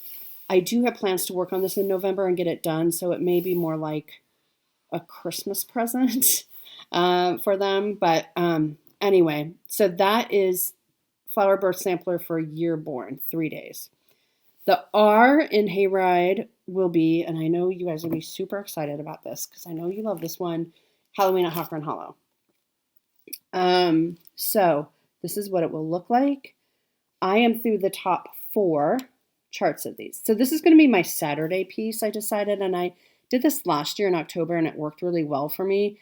I do have plans to work on this in November and get it done. So it may be more like a Christmas present. For them. But anyway, so that is Flower Birth Sampler for Year Born, 3 days. The R in Hayride will be, and I know you guys will be super excited about this because I know you love this one, Halloween at Hawk Run Hollow. So this is what it will look like. I am through the top 4 charts of these. So this is going to be my Saturday piece, I decided, and I did this last year in October and it worked really well for me.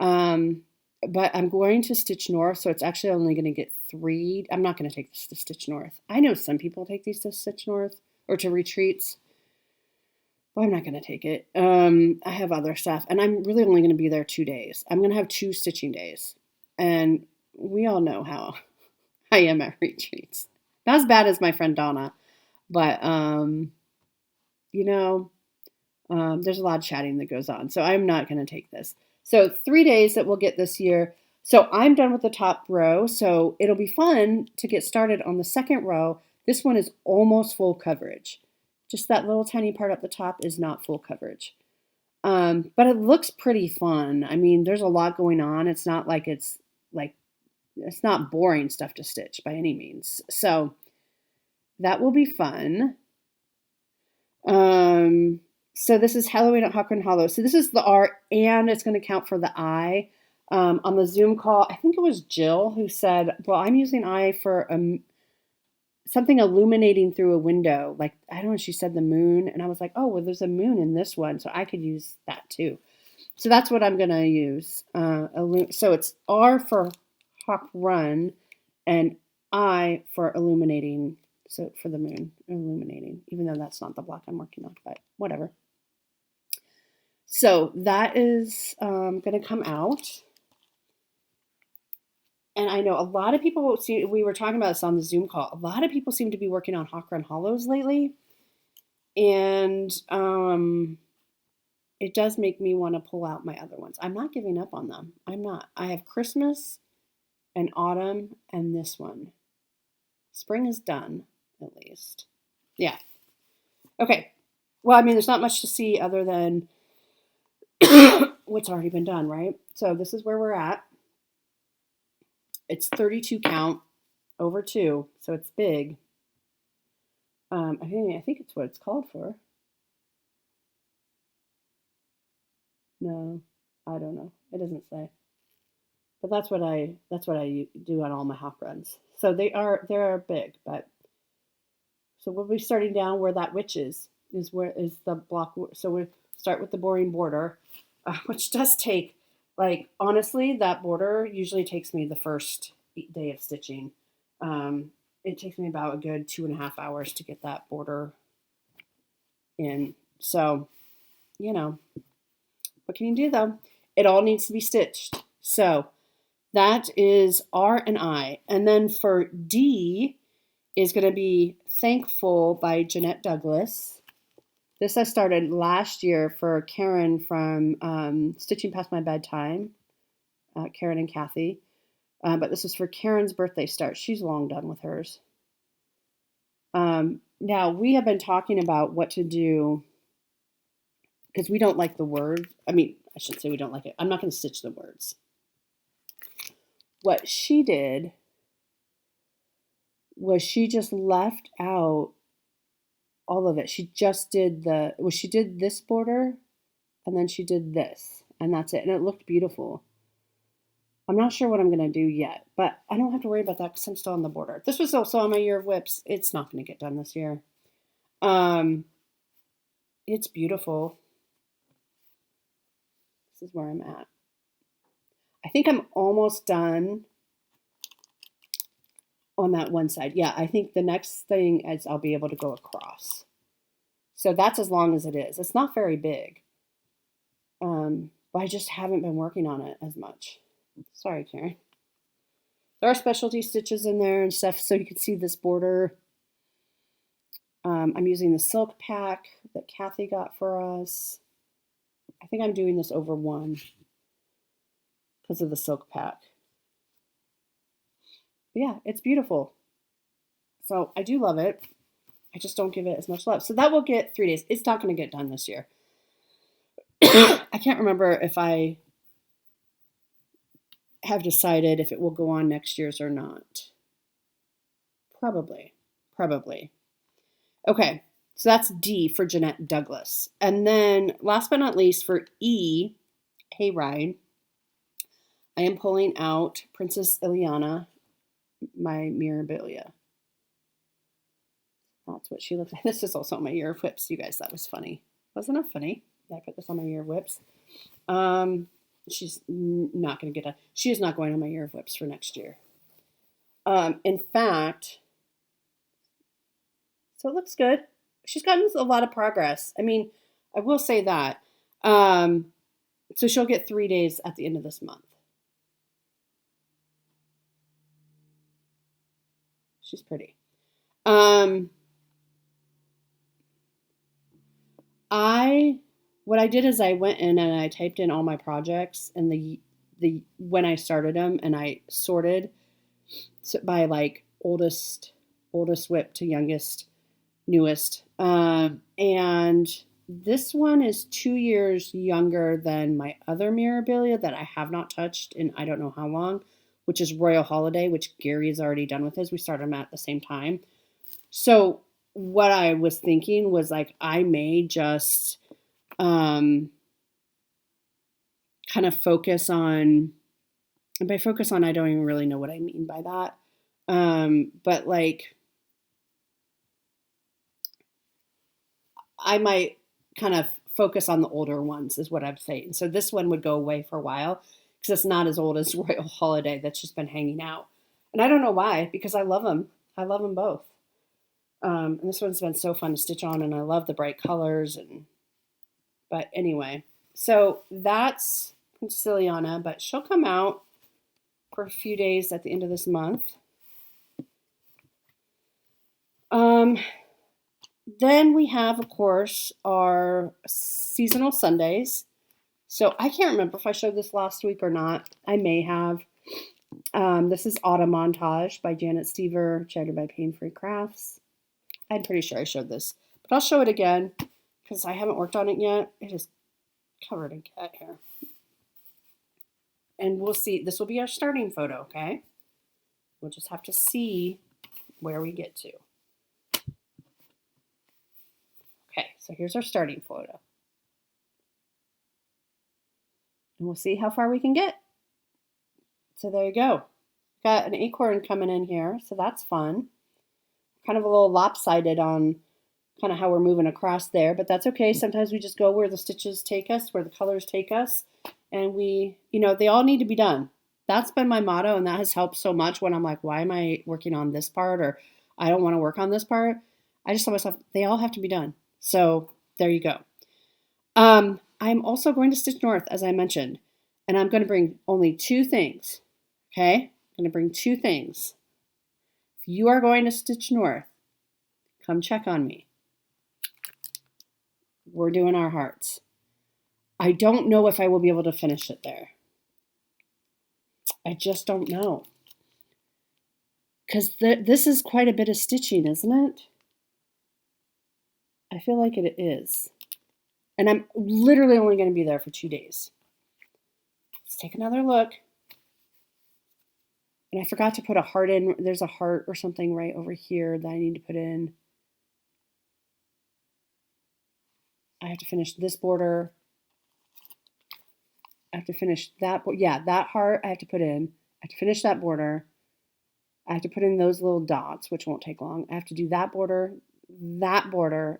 But I'm going to Stitch North, so it's actually only going to get 3. I'm not going to take this to Stitch North. I know some people take these to Stitch North or to retreats, but I'm not going to take it. I have other stuff, and I'm really only going to be there 2 days. I'm going to have 2 stitching days, and we all know how I am at retreats. Not as bad as my friend Donna, but, there's a lot of chatting that goes on, so I'm not going to take this. So 3 days that we'll get this year. So I'm done with the top row. So it'll be fun to get started on the second row. This one is almost full coverage. Just that little tiny part at the top is not full coverage. But it looks pretty fun. I mean, there's a lot going on. It's not like it's not boring stuff to stitch by any means. So that will be fun. So this is Halloween at Hawk Run Hollow. So this is the R, and it's going to count for the I. On the Zoom call, I think it was Jill who said, well, I'm using I for something illuminating through a window. Like, I don't know, she said the moon. And I was like, oh, well, there's a moon in this one, so I could use that too. So that's what I'm going to use. So it's R for Hawk Run and I for illuminating. So for the moon, illuminating, even though that's not the block I'm working on, but whatever. So that is going to come out. And I know a lot of people, we were talking about this on the Zoom call, a lot of people seem to be working on Hawk Run Hollows lately. And it does make me want to pull out my other ones. I'm not giving up on them. I'm not. I have Christmas and autumn and this one. Spring is done, at least. Yeah. Okay. Well, I mean, there's not much to see other than what's already been done, right? So this is where we're at. It's 32 count over 2, so it's big. I think it's what it's called for. No, I don't know. It doesn't say. But that's what I do on all my hop runs. So they are big, but so we'll be starting down where that witch is where is the block. So we start with the boring border, which does take, like, honestly, that border usually takes me the first day of stitching. It takes me about a good 2.5 hours to get that border in. So, you know, what can you do though? It all needs to be stitched. So that is R and I. And then for D is going to be Thankful by Jeanette Douglas. This I started last year for Karen from Stitching Past My Bedtime, Karen and Kathy. But this is for Karen's birthday start. She's long done with hers. Now, we have been talking about what to do because we don't like the word. I mean, I shouldn't say we don't like it. I'm not going to stitch the words. What she did was she just left out all of it. She just did she did this border and then she did this and that's it. And it looked beautiful. I'm not sure what I'm going to do yet, but I don't have to worry about that because I'm still on the border. This was also on my year of whips. It's not going to get done this year. It's beautiful. This is where I'm at. I think I'm almost done on that one side. Yeah, I think the next thing is I'll be able to go across. So that's as long as it is. It's not very big. But I just haven't been working on it as much. Sorry, Karen. There are specialty stitches in there and stuff, so you can see this border. I'm using the silk pack that Kathy got for us. I think I'm doing this over 1 because of the silk pack. But yeah, it's beautiful. So I do love it. I just don't give it as much love. So that will get 3 days. It's not going to get done this year. I can't remember if I have decided if it will go on next year's or not. Probably. Okay, so that's D for Jeanette Douglas. And then last but not least for E, Hayride, I am pulling out Princess Ileana, my Mirabilia. That's what she looks like. This is also on my year of whips. You guys, that was funny. Wasn't it funny that I put this on my year of whips? She's not going to get a. She is not going on my year of whips for next year. In fact, so it looks good. She's gotten a lot of progress. I mean, I will say that. So she'll get 3 days at the end of this month. She's pretty. What I did is I went in and I typed in all my projects and the when I started them, and I sorted by like oldest whip to youngest, newest. And this one is 2 years younger than my other Mirabilia that I have not touched in I don't know how long, which is Royal Holiday, which Gary has already done with his. We started them at the same time. So what I was thinking was like I may just kind of focus on, and by focus on, I don't even really know what I mean by that. But like I might kind of focus on the older ones is what I'm saying. So this one would go away for a while because it's not as old as Royal Holiday that's just been hanging out. And I don't know why, because I love them. I love them both. And this one's been so fun to stitch on, and I love the bright colors. But anyway, so that's Princess Ileana, but she'll come out for a few days at the end of this month. Then we have, of course, our seasonal Sundays. So I can't remember if I showed this last week or not. I may have. This is Autumn Montage by Janet Stever, chaptered by Pain Free Crafts. I'm pretty sure I showed this, but I'll show it again because I haven't worked on it yet. It is covered in cat hair. And we'll see. This will be our starting photo, okay? We'll just have to see where we get to. Okay, so here's our starting photo. And we'll see how far we can get. So there you go. Got an acorn coming in here, so that's fun. Kind of a little lopsided on kind of how we're moving across there, but that's okay. Sometimes we just go where the stitches take us, where the colors take us, and we, you know, they all need to be done. That's been my motto, and that has helped so much when I'm like, why am I working on this part, or I don't want to work on this part. I just tell myself, they all have to be done. So there you go. I'm also going to Stitch North, as I mentioned, and I'm going to bring only 2 things. Okay, I'm going to bring 2 things. If you are going to Stitch North, come check on me. We're doing our hearts. I don't know if I will be able to finish it there. I just don't know. Because this is quite a bit of stitching, isn't it? I feel like it is. And I'm literally only going to be there for 2 days. Let's take another look. And I forgot to put a heart in. There's a heart or something right over here that I need to put in. I have to finish this border. I have to finish that. Yeah, that heart I have to put in. I have to finish that border. I have to put in those little dots, which won't take long. I have to do that border,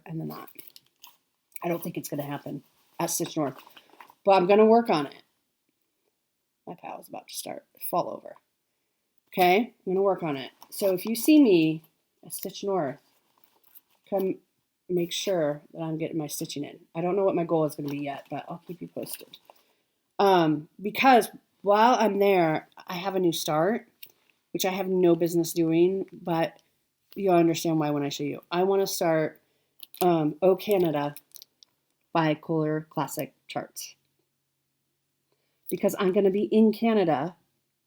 and then that. I don't think it's going to happen at Stitch North, but I'm going to work on it. My pal is about to fall over. Okay, I'm going to work on it. So if you see me at Stitch North, come make sure that I'm getting my stitching in. I don't know what my goal is going to be yet, but I'll keep you posted. Because while I'm there, I have a new start, which I have no business doing, but you'll understand why when I show you. I want to start O Canada by Kohler Classic Charts. Because I'm going to be in Canada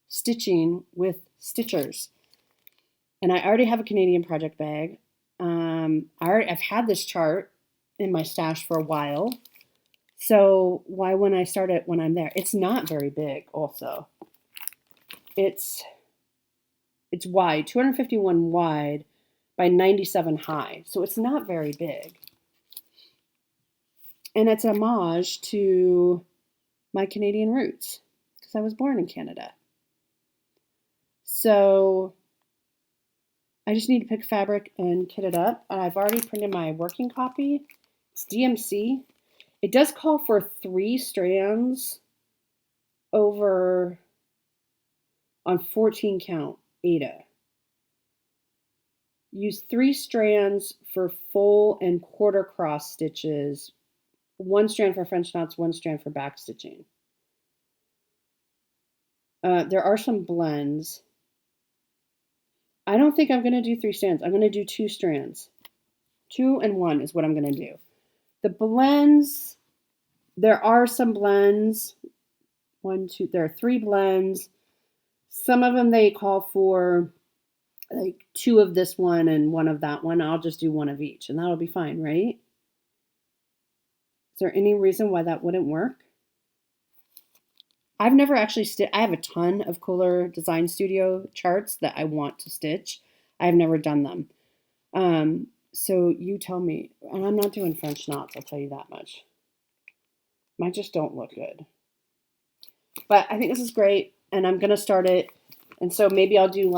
stitching with stitchers. And I already have a Canadian project bag. I've had this chart in my stash for a while. So why wouldn't I start it when I'm there? It's not very big also. It's wide, 251 wide by 97 high. So it's not very big. And it's a homage to my Canadian roots because I was born in Canada. So I just need to pick fabric and kit it up. I've already printed my working copy. It's DMC. It does call for 3 strands over on 14 count Aida. Use 3 strands for full and quarter cross stitches, 1 strand for French knots, 1 strand for back stitching. There are some blends. I don't think I'm going to do 3 strands. I'm going to do 2 strands. 2 and 1 is what I'm going to do. The blends, there are some blends. 1, 2, there are 3 blends. Some of them they call for like 2 of this one and 1 of that one. I'll just do 1 of each and that'll be fine, right? Is there any reason why that wouldn't work? I've never actually I have a ton of Kohler Design Studio charts that I want to stitch. I've never done them. So you tell me. And I'm not doing French knots, I'll tell you that much. Mine just don't look good. But I think this is great, and I'm going to start it. And so maybe I'll do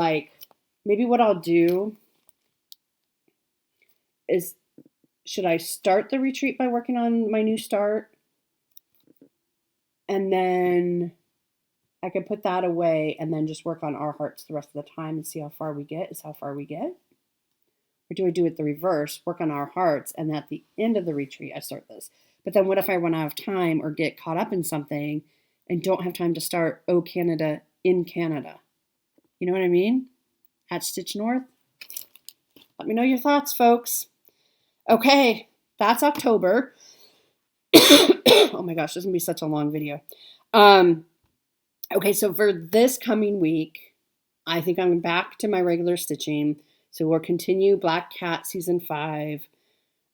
maybe what I'll do is, should I start the retreat by working on my new start? And then I could put that away and then just work on our hearts the rest of the time and see how far we get is how far we get. Or do I do it the reverse, work on our hearts, and at the end of the retreat, I start this? But then what if I run out of time or get caught up in something and don't have time to start O Canada in Canada? You know what I mean? At Stitch North? Let me know your thoughts, folks. Okay, that's October. Oh my gosh, this is gonna be such a long video. Um, okay, so for this coming week, I think I'm back to my regular stitching. So we'll continue Black Cat season 5.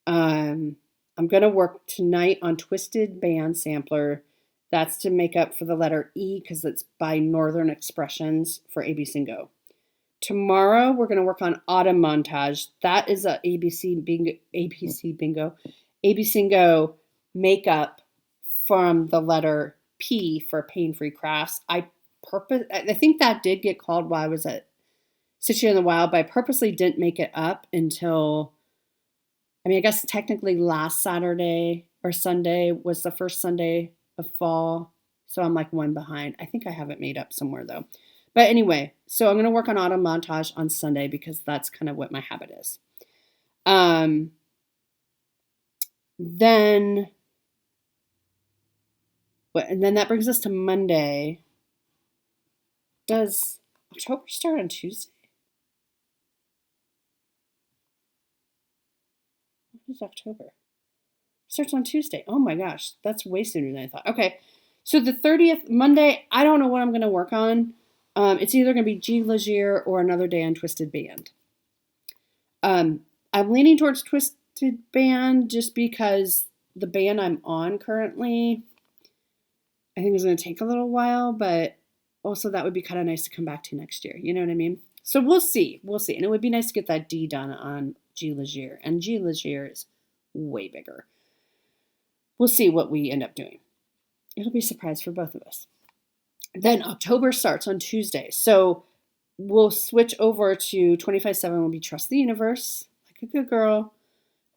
Um, I'm gonna work tonight on Twisted Band Sampler. That's to make up for the letter E because it's by Northern Expressions for ABCINGO. Tomorrow we're gonna work on Autumn Montage. That is a ABCINGO makeup from the letter P for Pain Free Crafts. I think that did get called while I was at Stitchy in the Wild, but I purposely didn't make it up until, I guess technically last Saturday or Sunday was the first Sunday of fall. So I'm like one behind. I think I have it made up somewhere though. But anyway, so I'm going to work on Autumn Montage on Sunday because that's kind of what my habit is. Then that brings us to Monday. Does October start on Tuesday? What is October? It starts on Tuesday. Oh my gosh, that's way sooner than I thought. Okay, so the 30th, Monday, I don't know what I'm going to work on. It's either going to be G. Leger or Another Day on Twisted Band. I'm leaning towards Twisted Band just because the band I'm on currently, I think is going to take a little while, but also that would be kind of nice to come back to next year. You know what I mean? So we'll see. We'll see. And it would be nice to get that D done on G. Leger. And G. Leger is way bigger. We'll see what we end up doing. It'll be a surprise for both of us. Then October starts on Tuesday. So we'll switch over to 25/7 will be Trust the Universe, like a good girl.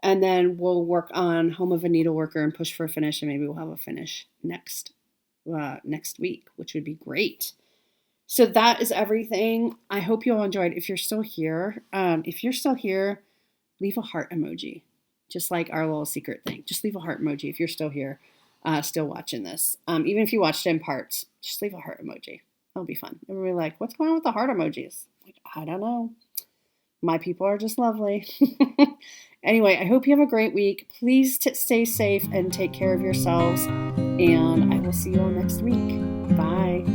And then we'll work on Home of a Needleworker and Push for a Finish. And maybe we'll have a finish next week, which would be great. So that is everything. I hope you all enjoyed. If you're still here, leave a heart emoji, just like our little secret thing. Just leave a heart emoji if you're still here, still watching this. Even if you watched it in parts, just leave a heart emoji. That'll be fun. Everybody like, what's going on with the heart emojis? Like, I don't know. My people are just lovely. Anyway, I hope you have a great week. Please stay safe and take care of yourselves. And I will see you all next week. Bye.